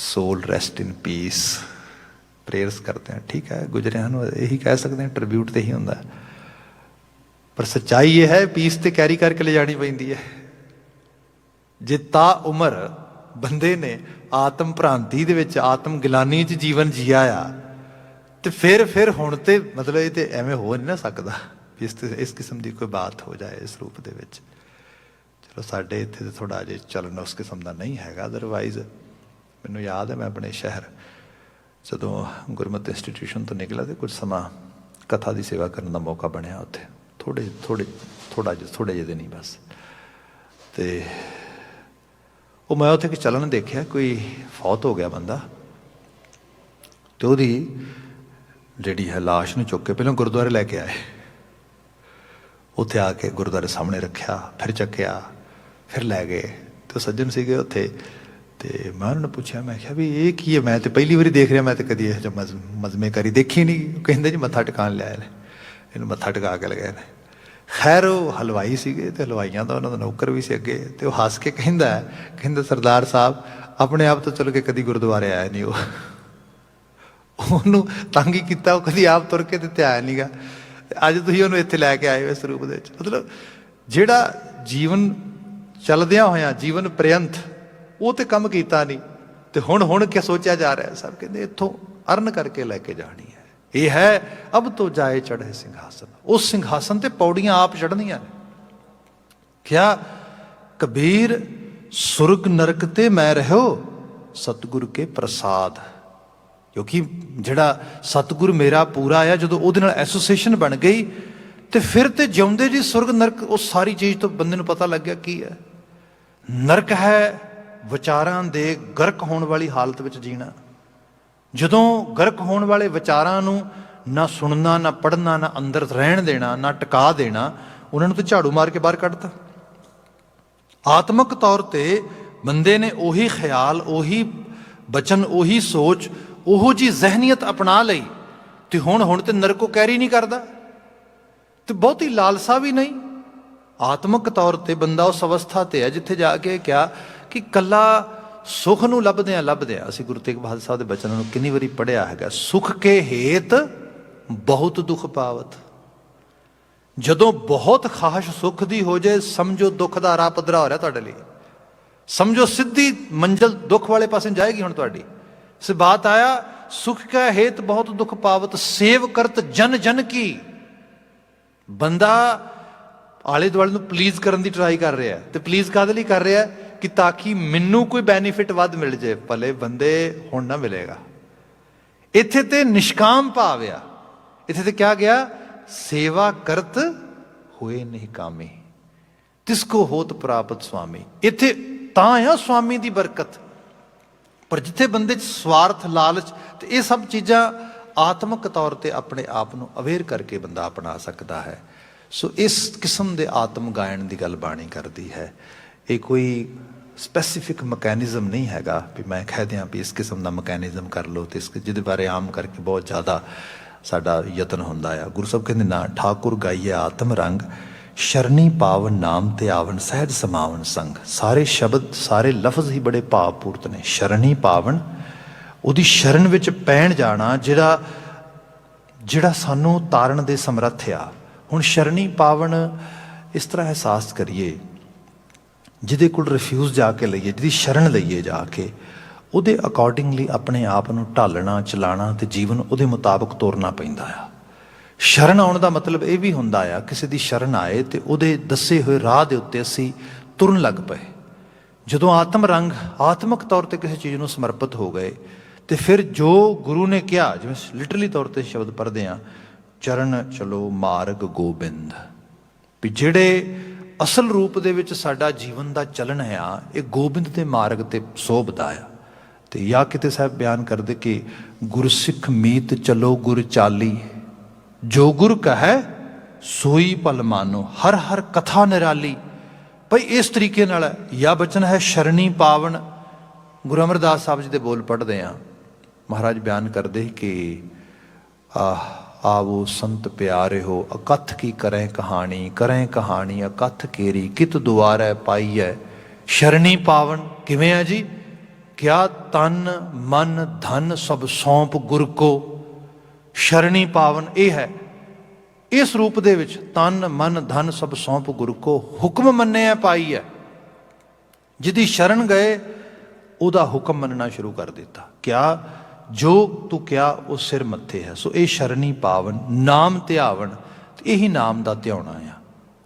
ਸੋਲ ਰੈਸਟ ਇਨ ਪੀਸ, ਪ੍ਰੇਅਰਸ ਕਰਦੇ ਹਾਂ, ਠੀਕ ਹੈ, ਗੁਜ਼ਰਿਆਂ ਨੂੰ ਇਹੀ ਕਹਿ ਸਕਦੇ ਹਾਂ, ਟ੍ਰਿਬਿਊਟ ਤੇ ਹੀ ਹੁੰਦਾ। ਪਰ ਸੱਚਾਈ ਇਹ ਹੈ ਪੀਸ ਤੇ ਕੈਰੀ ਕਰਕੇ ਲਿਜਾਣੀ ਪੈਂਦੀ ਹੈ। ਜੇ ਤਾ ਉਮਰ ਬੰਦੇ ਨੇ ਆਤਮ ਭ੍ਰਾਂਤੀ ਦੇ ਵਿੱਚ, ਆਤਮ ਗਿਲਾਨੀ 'ਚ ਜੀਵਨ ਜੀਆ ਆ, ਤੇ ਫਿਰ ਹੁਣ ਤੇ ਮਤਲਬ ਇਹ ਤੇ ਐਵੇਂ ਹੋ ਨਹੀਂ ਨਾ ਸਕਦਾ ਇਸ ਕਿਸਮ ਦੀ ਕੋਈ ਬਾਤ ਹੋ ਜਾਏ ਇਸ ਰੂਪ ਦੇ ਵਿੱਚ। ਚਲੋ ਸਾਡੇ ਇੱਥੇ ਤਾਂ ਥੋੜ੍ਹਾ ਜਿਹਾ ਚੱਲਣ ਉਸ ਕਿਸਮ ਦਾ ਨਹੀਂ ਹੈਗਾ। ਅਦਰਵਾਈਜ਼ ਮੈਨੂੰ ਯਾਦ ਹੈ ਮੈਂ ਆਪਣੇ ਸ਼ਹਿਰ ਜਦੋਂ ਗੁਰਮਤਿ ਇੰਸਟੀਟਿਊਸ਼ਨ ਤੋਂ ਨਿਕਲਿਆ ਤੇ ਕੁਝ ਸਮਾਂ ਕਥਾ ਦੀ ਸੇਵਾ ਕਰਨ ਦਾ ਮੌਕਾ ਬਣਿਆ ਉੱਥੇ, ਥੋੜ੍ਹੇ ਜਿਹੇ ਦਿਨ ਹੀ ਬਸ। ਤੇ ਉਹ ਮੈਂ ਉੱਥੇ ਕਿ ਚੱਲਣ ਦੇਖਿਆ, ਕੋਈ ਫੌਤ ਹੋ ਗਿਆ ਬੰਦਾ, ਤੇ ਉਹਦੀ ਜਿਹੜੀ ਹੈ ਲਾਸ਼ ਨੂੰ ਚੁੱਕ ਕੇ ਪਹਿਲਾਂ ਗੁਰਦੁਆਰੇ ਲੈ ਕੇ ਆਏ, ਉੱਥੇ ਆ ਕੇ ਗੁਰਦੁਆਰੇ ਸਾਹਮਣੇ ਰੱਖਿਆ, ਫਿਰ ਚੱਕਿਆ, ਫਿਰ ਲੈ ਗਏ। ਤੇ ਸੱਜਣ ਸੀਗੇ ਉੱਥੇ, ਤੇ ਮੈਂ ਉਹਨਾਂ ਨੂੰ ਪੁੱਛਿਆ, ਮੈਂ ਕਿਹਾ ਵੀ ਇਹ ਕੀ ਹੈ, ਮੈਂ ਤੇ ਪਹਿਲੀ ਵਾਰੀ ਦੇਖ ਰਿਹਾ, ਮੈਂ ਤੇ ਕਦੀ ਇਹੋ ਜਿਹਾ ਮਜ਼ਮੇ ਕਰੀ ਦੇਖੀ ਨਹੀਂ। ਕਹਿੰਦੇ ਜੀ ਮੱਥਾ ਟਿਕਾਣ ਲਿਆਏ ਨੇ, ਇਹਨੂੰ ਮੱਥਾ ਟਿਕਾ ਕੇ ਲਗਾਏ ਨੇ। ਖੈਰ ਉਹ ਹਲਵਾਈ ਸੀਗੇ, ਤੇ ਹਲਵਾਈਆਂ ਦਾ ਉਹਨਾਂ ਦਾ ਨੌਕਰ ਵੀ ਸੀ ਅੱਗੇ, ਤੇ ਉਹ ਹੱਸ ਕੇ ਕਹਿੰਦਾ ਸਰਦਾਰ ਸਾਹਿਬ ਆਪਣੇ ਆਪ ਤੋਂ ਚਲ ਕੇ ਕਦੀ ਗੁਰਦੁਆਰੇ ਆਇਆ ਨਹੀਂ। ਉਹਨੂੰ ਤੰਗ ਹੀ ਕੀਤਾ, ਉਹ ਕਦੀ ਆਪ ਤੁਰ ਕੇ ਤੇ ਆਇਆ ਨਹੀਂ ਗਾ। ਅੱਜ ਤੁਸੀਂ ਉਹਨੂੰ ਇੱਥੇ ਲੈ ਕੇ ਆਏ ਹੋ ਇਸ ਰੂਪ ਦੇ ਵਿੱਚ। ਮਤਲਬ ਜਿਹੜਾ ਜੀਵਨ ਚੱਲਦਿਆਂ ਹੋਇਆਂ ਜੀਵਨ ਪ੍ਰਯੰਤ ਉਹ ਤੇ ਕੰਮ ਕੀਤਾ ਨਹੀਂ, ਤੇ ਹੁਣ ਕਿਆ ਸੋਚਿਆ ਜਾ ਰਿਹਾ। ਸਭ ਕਹਿੰਦੇ ਇੱਥੋਂ ਅਰਨ ਕਰਕੇ ਲੈ ਕੇ ਜਾਣੀ ਹੈ। ਇਹ ਹੈ ਅਬ ਤੋਂ ਜਾਏ ਚੜ੍ਹੇ ਸਿੰਘਾਸਨ। ਉਸ ਸਿੰਘਾਸਨ ਤੇ ਪੌੜੀਆਂ ਆਪ ਚੜ੍ਹਨੀਆਂ ਨੇ। ਕਿਆ ਕਬੀਰ ਸੁਰਗ ਨਰਕ ਤੇ ਮੈਂ ਰਹਿਓ ਸਤਿਗੁਰ ਕੇ ਪ੍ਰਸਾਦ। ਕਿਉਂਕਿ ਜਿਹੜਾ ਸਤਿਗੁਰ ਮੇਰਾ ਪੂਰਾ ਆ, ਜਦੋਂ ਉਹਦੇ ਨਾਲ ਐਸੋਸੀਏਸ਼ਨ ਬਣ ਗਈ ਤੇ ਫਿਰ ਤੇ ਜਿਉਂਦੇ ਜੀ ਸੁਰਗ ਨਰਕ ਉਹ ਸਾਰੀ ਚੀਜ਼ ਤੋਂ ਬੰਦੇ ਨੂੰ ਪਤਾ ਲੱਗ ਗਿਆ ਕੀ ਹੈ। ਨਰਕ ਹੈ ਵਿਚਾਰਾਂ ਦੇ ਗਰਕ ਹੋਣ ਵਾਲੀ ਹਾਲਤ ਵਿੱਚ ਜੀਣਾ। ਜਦੋਂ ਗਰਕ ਹੋਣ ਵਾਲੇ ਵਿਚਾਰਾਂ ਨੂੰ ਨਾ ਸੁਣਨਾ, ਨਾ ਪੜ੍ਹਨਾ, ਨਾ ਅੰਦਰ ਰਹਿਣ ਦੇਣਾ, ਨਾ ਟਿਕਾ ਦੇਣਾ, ਉਹਨਾਂ ਨੂੰ ਤਾਂ ਝਾੜੂ ਮਾਰ ਕੇ ਬਾਹਰ ਕੱਢਤਾ। ਆਤਮਿਕ ਤੌਰ ਤੇ ਬੰਦੇ ਨੇ ਉਹੀ ਖਿਆਲ, ਉਹੀ ਬਚਨ, ਉਹੀ ਸੋਚ, ਉਹੋ ਜੀ ਜ਼ਹਿਨੀਅਤ ਅਪਣਾ ਲਈ ਤੇ ਹੁਣ ਤੇ ਨਰਕੋ ਕੈਰੀ ਨਹੀਂ ਕਰਦਾ ਤੇ ਬਹੁਤੀ ਲਾਲਸਾ ਵੀ ਨਹੀਂ। ਆਤਮਿਕ ਤੌਰ ਤੇ ਬੰਦਾ ਉਸ ਅਵਸਥਾ ਤੇ ਹੈ ਜਿੱਥੇ ਜਾ ਕੇ ਕਿਹਾ ਕਿ ਕੱਲਾ ਸੁਖ ਨੂੰ ਲੱਭਦਿਆਂ ਅਸੀਂ ਗੁਰੂ ਤੇਗ ਬਹਾਦਰ ਸਾਹਿਬ ਦੇ ਬਚਨਾਂ ਨੂੰ ਕਿੰਨੀ ਵਾਰੀ ਪੜ੍ਹਿਆ ਹੈਗਾ, ਸੁਖ ਕੇ ਹੇਤ ਬਹੁਤ ਦੁੱਖ ਪਾਵਤ। ਜਦੋਂ ਬਹੁਤ ਖਾਹਿਸ਼ ਸੁੱਖ ਦੀ ਹੋ ਜਾਏ, ਸਮਝੋ ਦੁੱਖ ਦਾ ਰਾਹ ਪੱਧਰਾ ਹੋ ਰਿਹਾ ਤੁਹਾਡੇ ਲਈ। ਸਮਝੋ ਸਿੱਧੀ ਮੰਜ਼ਿਲ ਦੁੱਖ ਵਾਲੇ ਪਾਸੇ ਜਾਏਗੀ ਹੁਣ ਤੁਹਾਡੀ। ਸੇ ਬਾਤ ਆਇਆ ਸੁਖ ਕਾ ਹੇਤ ਬਹੁਤ ਦੁੱਖ ਪਾਵਤ, ਸੇਵ ਕਰਤ ਜਨ ਜਨ ਕੀ। ਬੰਦਾ ਆਲੇ ਦੁਆਲੇ ਨੂੰ ਪਲੀਜ਼ ਕਰਨ ਦੀ ਟਰਾਈ ਕਰ ਰਿਹਾ ਤੇ ਪਲੀਜ਼ ਕਾਹਦੇ ਲਈ ਕਰ ਰਿਹਾ ਕਿ ਤਾਂ ਕਿ ਮੈਨੂੰ ਕੋਈ ਬੈਨੀਫਿਟ ਵੱਧ ਮਿਲ ਜਾਏ। ਭਲੇ ਬੰਦੇ ਹੁਣ ਨਾ ਮਿਲੇਗਾ। ਇੱਥੇ ਤੇ ਨਿਸ਼ਕਾਮ ਭਾਵ ਆ। ਇੱਥੇ ਤੇ ਕਿਹਾ ਗਿਆ ਸੇਵਾ ਕਰਤ ਹੋਏ ਨਹੀਂ ਕਾਮੀ ਤਿਸ ਕੋ ਹੋਤ ਪ੍ਰਾਪਤ ਸੁਆਮੀ। ਇੱਥੇ ਤਾਂ ਆ ਸੁਆਮੀ ਦੀ ਬਰਕਤ। ਪਰ ਜਿੱਥੇ ਬੰਦੇ 'ਚ ਸਵਾਰਥ, ਲਾਲਚ ਤੇ ਇਹ ਸਭ ਚੀਜ਼ਾਂ ਆਤਮਿਕ ਤੌਰ ਤੇ ਆਪਣੇ ਆਪ ਨੂੰ ਅਵੇਅਰ ਕਰਕੇ ਬੰਦਾ ਅਪਣਾ ਸਕਦਾ ਹੈ। ਸੋ ਇਸ ਕਿਸਮ ਦੇ ਆਤਮ ਗਾਇਨ ਦੀ ਗੱਲ ਬਾਣੀ ਕਰਦੀ ਹੈ। ਇਹ ਕੋਈ ਸਪੈਸੀਫਿਕ ਮਕੈਨਿਜ਼ਮ ਨਹੀਂ ਹੈਗਾ ਵੀ ਮੈਂ ਕਹਿ ਦਿਆਂ ਵੀ ਇਸ ਕਿਸਮ ਦਾ ਮਕੈਨਿਜ਼ਮ ਕਰ ਲਓ ਤੇ ਇਸ ਜਿਹਦੇ ਬਾਰੇ ਆਮ ਕਰਕੇ ਬਹੁਤ ਜ਼ਿਆਦਾ ਸਾਡਾ ਯਤਨ ਹੁੰਦਾ ਆ। ਗੁਰੂ ਸਾਹਿਬ ਕਹਿੰਦੇ ਨਾ ਠਾਕੁਰ ਗਾਈਏ ਆਤਮ ਰੰਗ ਸ਼ਰਣੀ ਪਾਵਨ ਨਾਮ ਤੇ ਆਵਨ ਸਹਿਜ ਸਮਾਵਨ ਸੰਗ। ਸਾਰੇ ਸ਼ਬਦ, ਸਾਰੇ ਲਫ਼ਜ਼ ਹੀ ਬੜੇ ਭਾਵਪੂਰਤ ਨੇ। ਸ਼ਰਣੀ ਪਾਵਨ, ਉਹਦੀ ਸ਼ਰਨ ਵਿੱਚ ਪੈਣ ਜਾਣਾ ਜਿਹੜਾ ਸਾਨੂੰ ਤਾਰਨ ਦੇ ਸਮਰੱਥ ਆ। ਹੁਣ ਸ਼ਰਣੀ ਪਾਵਨ ਇਸ ਤਰ੍ਹਾਂ ਅਹਿਸਾਸ ਕਰੀਏ, ਜਿਹਦੇ ਕੋਲ ਰਿਫਿਊਜ਼ ਜਾ ਕੇ ਲਈਏ, ਜਿਹਦੀ ਸ਼ਰਨ ਲਈਏ ਜਾ ਕੇ, ਉਹਦੇ ਅਕੋਰਡਿੰਗਲੀ ਆਪਣੇ ਆਪ ਨੂੰ ਢਾਲਣਾ, ਚਲਾਣਾ ਤੇ ਜੀਵਨ ਉਹਦੇ ਮੁਤਾਬਕ ਤੋਰਨਾ ਪੈਂਦਾ ਆ। ਸ਼ਰਨ ਆਉਣ ਦਾ ਮਤਲਬ ਇਹ ਵੀ ਹੁੰਦਾ ਆ ਕਿਸੇ ਦੀ ਸ਼ਰਨ ਆਏ ਤੇ ਉਹਦੇ ਦੱਸੇ ਹੋਏ ਰਾਹ ਦੇ ਉੱਤੇ ਅਸੀਂ ਤੁਰਨ ਲੱਗ ਪਏ। ਜਦੋਂ ਆਤਮ ਰੰਗ, ਆਤਮਿਕ ਤੌਰ ਤੇ ਕਿਸੇ ਚੀਜ਼ ਨੂੰ ਸਮਰਪਿਤ ਹੋ ਗਏ ਤੇ ਫਿਰ ਜੋ ਗੁਰੂ ਨੇ ਕਿਹਾ, ਜਿਵੇਂ ਲਿਟਰਲੀ ਤੌਰ ਤੇ ਸ਼ਬਦ ਪੜ੍ਹਦੇ ਹਾਂ, ਚਰਨ ਚਲੋ ਮਾਰਗ ਗੋਬਿੰਦ, ਵੀ ਜਿਹੜੇ ਅਸਲ ਰੂਪ ਦੇ ਵਿੱਚ ਸਾਡਾ ਜੀਵਨ ਦਾ ਚੱਲਣ ਆ ਇਹ ਗੋਬਿੰਦ ਦੇ ਮਾਰਗ ਤੇ ਸੋਭਦਾ ਆ। ਤੇ ਜਾਂ ਕਿਤੇ ਸਾਹਿਬ ਬਿਆਨ ਕਰਦੇ ਕਿ ਗੁਰਸਿੱਖ ਮੀਤ ਚਲੋ ਗੁਰ ਚਾਲੀ, ਜੋ ਗੁਰ ਕਹੈ ਸੋਈ ਭਲ ਮਾਨੋ, ਹਰ ਹਰ ਕਥਾ ਨਿਰਾਲੀ। ਭਾਈ ਇਸ ਤਰੀਕੇ ਨਾਲ ਜਾਂ ਬਚਨ ਹੈ ਸ਼ਰਣੀ ਪਾਵਨ। ਗੁਰੂ ਅਮਰਦਾਸ ਸਾਹਿਬ ਜੀ ਦੇ ਬੋਲ ਪੜ੍ਹਦੇ ਹਾਂ, ਮਹਾਰਾਜ ਬਿਆਨ ਕਰਦੇ ਕਿ ਆਵੋ ਸੰਤ ਪਿਆਰੇ ਹੋ ਅਕਥ ਕੀ ਕਰੈ ਕਹਾਣੀ ਅਕਥ ਕੇਰੀ ਕਿਤ ਦੁਆਰੈ ਪਾਈਐ। ਸ਼ਰਣੀ ਪਾਵਨ ਕਿਵੇਂ ਆ ਜੀ? ਕਿਆ ਤਨ ਮਨ ਧਨ ਸਭ ਸੌਂਪ ਗੁਰ ਕੋ। ਸ਼ਰਣੀ ਪਾਵਨ ਇਹ ਹੈ, ਇਸ ਰੂਪ ਦੇ ਵਿੱਚ ਤਨ ਮਨ ਧਨ ਸਭ ਸੌਂਪ ਗੁਰ ਕੋ, ਹੁਕਮ ਮੰਨਿਆ ਪਾਈ ਹੈ। ਜਿਹਦੀ ਸ਼ਰਨ ਗਏ ਉਹਦਾ ਹੁਕਮ ਮੰਨਣਾ ਸ਼ੁਰੂ ਕਰ ਦਿੱਤਾ। ਕਿਆ ਜੋ ਤੂੰ ਕਿਹਾ ਉਹ ਸਿਰ ਮੱਥੇ ਹੈ। ਸੋ ਇਹ ਸ਼ਰਣੀ ਪਾਵਨ, ਨਾਮ ਧਿਆਵਨ, ਇਹੀ ਨਾਮ ਦਾ ਧਿਆਉਣਾ ਆ।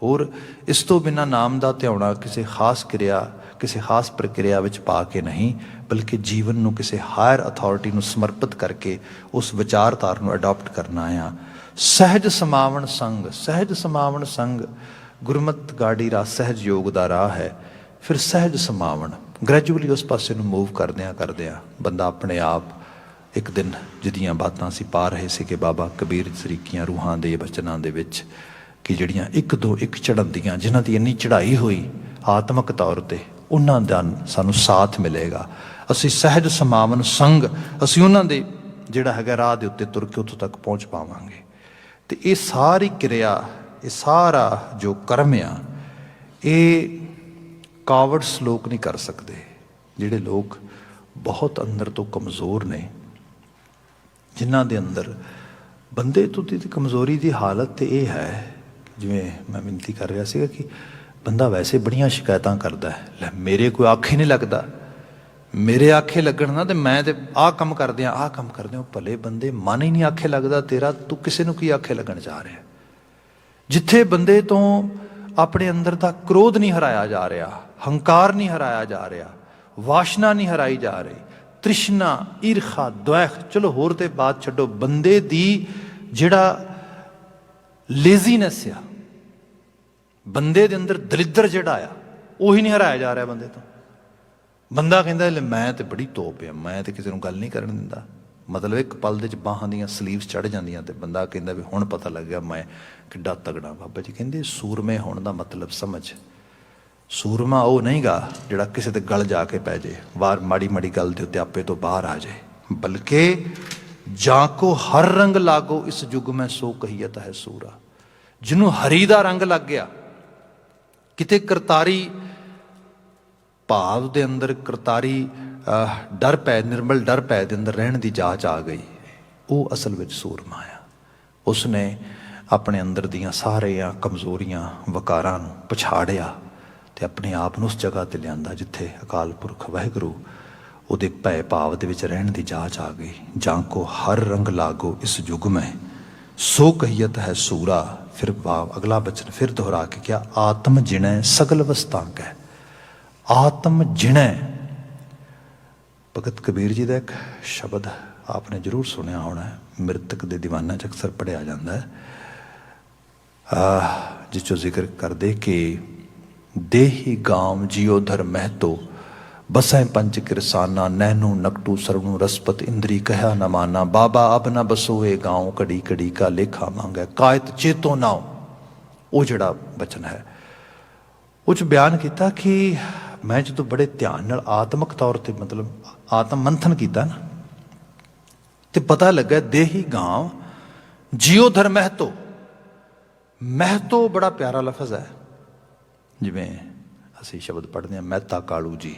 ਹੋਰ ਇਸ ਤੋਂ ਬਿਨਾਂ ਨਾਮ ਦਾ ਧਿਆਉਣਾ ਕਿਸੇ ਖਾਸ ਕਿਰਿਆ, ਕਿਸੇ ਖਾਸ ਪ੍ਰਕਿਰਿਆ ਵਿੱਚ ਪਾ ਕੇ ਨਹੀਂ, ਬਲਕਿ ਜੀਵਨ ਨੂੰ ਕਿਸੇ ਹਾਇਰ ਅਥਾਰਟੀ ਨੂੰ ਸਮਰਪਿਤ ਕਰਕੇ ਉਸ ਵਿਚਾਰਧਾਰ ਨੂੰ ਅਡਾਪਟ ਕਰਨਾ ਆ। ਸਹਿਜ ਸਮਾਵਨ ਸੰਗ, ਸਹਿਜ ਸਮਾਵਨ ਸੰਗ ਗੁਰਮਤਿ ਗਾੜੀ ਰਾਹ ਸਹਿਜ ਯੋਗ ਦਾ ਰਾਹ ਹੈ। ਫਿਰ ਸਹਿਜ ਸਮਾਵਨ, ਗ੍ਰੈਜੂਅਲੀ ਉਸ ਪਾਸੇ ਨੂੰ ਮੂਵ ਕਰਦਿਆਂ ਬੰਦਾ ਆਪਣੇ ਆਪ ਇੱਕ ਦਿਨ ਜਿਹਦੀਆਂ ਬਾਤਾਂ ਅਸੀਂ ਪਾ ਰਹੇ ਸੀ ਕਿ ਬਾਬਾ ਕਬੀਰ ਸਰੀਕੀਆਂ ਰੂਹਾਂ ਦੇ ਬਚਨਾਂ ਦੇ ਵਿੱਚ ਕਿ ਜਿਹੜੀਆਂ ਇੱਕ ਦੋ ਇੱਕ ਚੜ੍ਹਦੀਆਂ, ਜਿਨ੍ਹਾਂ ਦੀ ਇੰਨੀ ਚੜ੍ਹਾਈ ਹੋਈ ਆਤਮਿਕ ਤੌਰ ਤੇ, ਉਹਨਾਂ ਦਾ ਸਾਨੂੰ ਸਾਥ ਮਿਲੇਗਾ। ਅਸੀਂ ਸਹਿਜ ਸਮਾਵਨ ਸੰਗ, ਅਸੀਂ ਉਹਨਾਂ ਦੇ ਜਿਹੜਾ ਹੈਗਾ ਰਾਹ ਦੇ ਉੱਤੇ ਤੁਰ ਕੇ ਉੱਥੋਂ ਤੱਕ ਪਹੁੰਚ ਪਾਵਾਂਗੇ। ਤੇ ਇਹ ਸਾਰੀ ਕਿਰਿਆ, ਇਹ ਸਾਰਾ ਜੋ ਕਰਮ ਆ, ਇਹ ਕਾਵੜਸ ਲੋਕ ਨਹੀਂ ਕਰ ਸਕਦੇ। ਜਿਹੜੇ ਲੋਕ ਬਹੁਤ ਅੰਦਰ ਤੋਂ ਕਮਜ਼ੋਰ ਨੇ, ਜਿਨ੍ਹਾਂ ਦੇ ਅੰਦਰ ਬੰਦੇ ਤੋਂ ਦੀ ਕਮਜ਼ੋਰੀ ਦੀ ਹਾਲਤ ਤੇ ਇਹ ਹੈ, ਜਿਵੇਂ ਮੈਂ ਬੇਨਤੀ ਕਰ ਰਿਹਾ ਸੀਗਾ ਕਿ ਬੰਦਾ ਵੈਸੇ ਬੜੀਆਂ ਸ਼ਿਕਾਇਤਾਂ ਕਰਦਾ ਹੈ, ਲੈ ਮੇਰੇ ਕੋਈ ਆਖੇ ਨਹੀਂ ਲੱਗਦਾ, ਮੇਰੇ ਆਖੇ ਲੱਗਣ ਨਾ ਤੇ ਮੈਂ ਤੇ ਆਹ ਕੰਮ ਕਰਦੇ ਹਾਂ, ਆਹ ਕੰਮ ਕਰਦੇ ਹਾਂ। ਭਲੇ ਬੰਦੇ, ਮਨ ਹੀ ਨਹੀਂ ਆਖੇ ਲੱਗਦਾ ਤੇਰਾ, ਤੂੰ ਕਿਸੇ ਨੂੰ ਕੀ ਆਖੇ ਲੱਗਣ ਜਾ ਰਿਹਾ। ਜਿੱਥੇ ਬੰਦੇ ਤੋਂ ਆਪਣੇ ਅੰਦਰ ਦਾ ਕ੍ਰੋਧ ਨਹੀਂ ਹਰਾਇਆ ਜਾ ਰਿਹਾ, ਹੰਕਾਰ ਨਹੀਂ ਹਰਾਇਆ ਜਾ ਰਿਹਾ, ਵਾਸ਼ਨਾ ਨਹੀਂ ਹਰਾਈ ਜਾ ਰਹੀ, ਤ੍ਰਿਸ਼ਨਾ, ਈਰਖਾ, ਦੁਆਖ, ਚਲੋ ਹੋਰ ਤੇ ਬਾਤ ਛੱਡੋ, ਬੰਦੇ ਦੀ ਜਿਹੜਾ ਲੇਜ਼ੀਨੈਸ ਆ, ਬੰਦੇ ਦੇ ਅੰਦਰ ਦਲਿੱਦਰ ਜਿਹੜਾ ਆ, ਉਹੀ ਨਹੀਂ ਹਰਾਇਆ ਜਾ ਰਿਹਾ ਬੰਦੇ ਤੋਂ। ਬੰਦਾ ਕਹਿੰਦਾ ਲੈ ਮੈਂ ਤੇ ਬੜੀ ਤੋਪ ਆ, ਮੈਂ ਤੇ ਕਿਸੇ ਨੂੰ ਗੱਲ ਨਹੀਂ ਕਰਨ ਦਿੰਦਾ। ਮਤਲਬ ਇੱਕ ਪਲ ਦੇ ਚ ਬਾਹਾਂ ਦੀਆਂ ਸਲੀਵਸ ਚੜ੍ਹ ਜਾਂਦੀਆਂ ਤੇ ਬੰਦਾ ਕਹਿੰਦਾ ਵੀ ਹੁਣ ਪਤਾ ਲੱਗਿਆ ਮੈਂ ਕਿੱਡਾ ਤਗੜਾ। ਬਾਬਾ ਜੀ ਕਹਿੰਦੇ ਸੂਰਮੇ ਹੋਣ ਦਾ ਮਤਲਬ ਸਮਝ। ਸੂਰਮਾ ਉਹ ਨਹੀਂ ਗਾ ਜਿਹੜਾ ਕਿਸੇ ਦੇ ਗਲ ਜਾ ਕੇ ਪੈ ਜੇ, ਵਾਰ ਮਾੜੀ ਮਾੜੀ ਗੱਲ ਦੇ ਉੱਤੇ ਆਪੇ ਤੋਂ ਬਾਹਰ ਆ ਜਾਏ, ਬਲਕਿ ਜਾਂ ਕੋ ਹਰ ਰੰਗ ਲਾਗੋ ਇਸ ਯੁੱਗ ਮੈਂ ਸੋ ਕਹੀਅਤ ਹੈ ਸੂਰਾ। ਜਿਹਨੂੰ ਹਰੀ ਦਾ ਰੰਗ ਲੱਗ ਗਿਆ, ਕਿਤੇ ਕਰਤਾਰੀ ਭਾਵ ਦੇ ਅੰਦਰ, ਕਰਤਾਰੀ ਡਰ ਪੈ, ਨਿਰਮਲ ਡਰ ਪੈ ਦੇ ਅੰਦਰ ਰਹਿਣ ਦੀ ਜਾਚ ਆ ਗਈ, ਉਹ ਅਸਲ ਵਿੱਚ ਸੂਰਮਾ ਆ। ਉਸਨੇ ਆਪਣੇ ਅੰਦਰ ਦੀਆਂ ਸਾਰੀਆਂ ਕਮਜ਼ੋਰੀਆਂ, ਵਕਾਰਾਂ ਨੂੰ ਪਛਾੜਿਆ ਤੇ ਆਪਣੇ ਆਪ ਨੂੰ ਉਸ ਜਗ੍ਹਾ ਤੇ ਲਿਆਂਦਾ ਜਿੱਥੇ ਅਕਾਲ ਪੁਰਖ ਵਾਹਿਗੁਰੂ ਉਹਦੇ ਭੈ ਭਾਵ ਦੇ ਵਿੱਚ ਰਹਿਣ ਦੀ ਜਾਚ ਆ ਗਈ। ਜਾਂ ਕੋ ਹਰ ਰੰਗ ਲਾਗੋ ਇਸ ਯੁੱਗ ਮੈਂ ਸੋ ਕਹੀਅਤ ਹੈ ਸੂਰਾ। ਫਿਰ ਅਗਲਾ ਬਚਨ ਫਿਰ ਦੁਹਰਾ ਕੇ ਕਿਹਾ, ਆਤਮ ਜਿਣੈ ਸਗਲ ਵਸਤਾਂ ਕੈ। ਆਤਮ ਜਿਣੈ, ਭਗਤ ਕਬੀਰ ਜੀ ਦਾ ਇੱਕ ਸ਼ਬਦ ਆਪਨੇ ਜ਼ਰੂਰ ਸੁਣਿਆ ਹੋਣਾ ਹੈ, ਮ੍ਰਿਤਕ ਦੇ ਦੀਵਾਨਾਂ 'ਚ ਅਕਸਰ ਪੜ੍ਹਿਆ ਜਾਂਦਾ ਹੈ, ਜਿਸ 'ਚੋਂ ਜ਼ਿਕਰ ਕਰਦੇ ਕਿ ਦੇਹੀ ਗਾਮ ਜਿਉ ਧਰ ਮਹਿਤੋ ਬਸੈ ਪੰਚ ਕਿਰਸਾਨਾ ਨੈਨੂ ਨਕਟੂ ਸਰਵਣੂ ਰਸਪਤ ਇੰਦਰੀ ਕਹਿਆ ਨ ਮਾਨਾ। ਬਾਬਾ ਅਬ ਨਾ ਬਸੋਏ ਗਾਉ ਘੜੀ ਘੜੀ ਕਾ ਲੇਖਾ ਮੰਗੈ ਕਾਇਤ ਚੇਤੋ ਨਾਉ। ਉਹ ਜਿਹੜਾ ਬਚਨ ਹੈ ਉਹ 'ਚ ਬਿਆਨ ਕੀਤਾ ਕਿ ਮੈਂ ਜਦੋਂ ਬੜੇ ਧਿਆਨ ਨਾਲ ਆਤਮਿਕ ਤੌਰ ਤੇ ਮਤਲਬ ਆਤਮ ਮੰਥਨ ਕੀਤਾ ਨਾ, ਤੇ ਪਤਾ ਲੱਗਾ ਦੇਹੀ ਗਾਂਵ ਜਿਉ ਧਰ ਮਹਿਤੋ। ਮਹਿਤੋ ਬੜਾ ਪਿਆਰਾ ਲਫ਼ਜ਼ ਹੈ। ਜਿਵੇਂ ਅਸੀਂ ਸ਼ਬਦ ਪੜ੍ਹਦੇ ਹਾਂ ਮਹਿਤਾ ਕਾਲੂ ਜੀ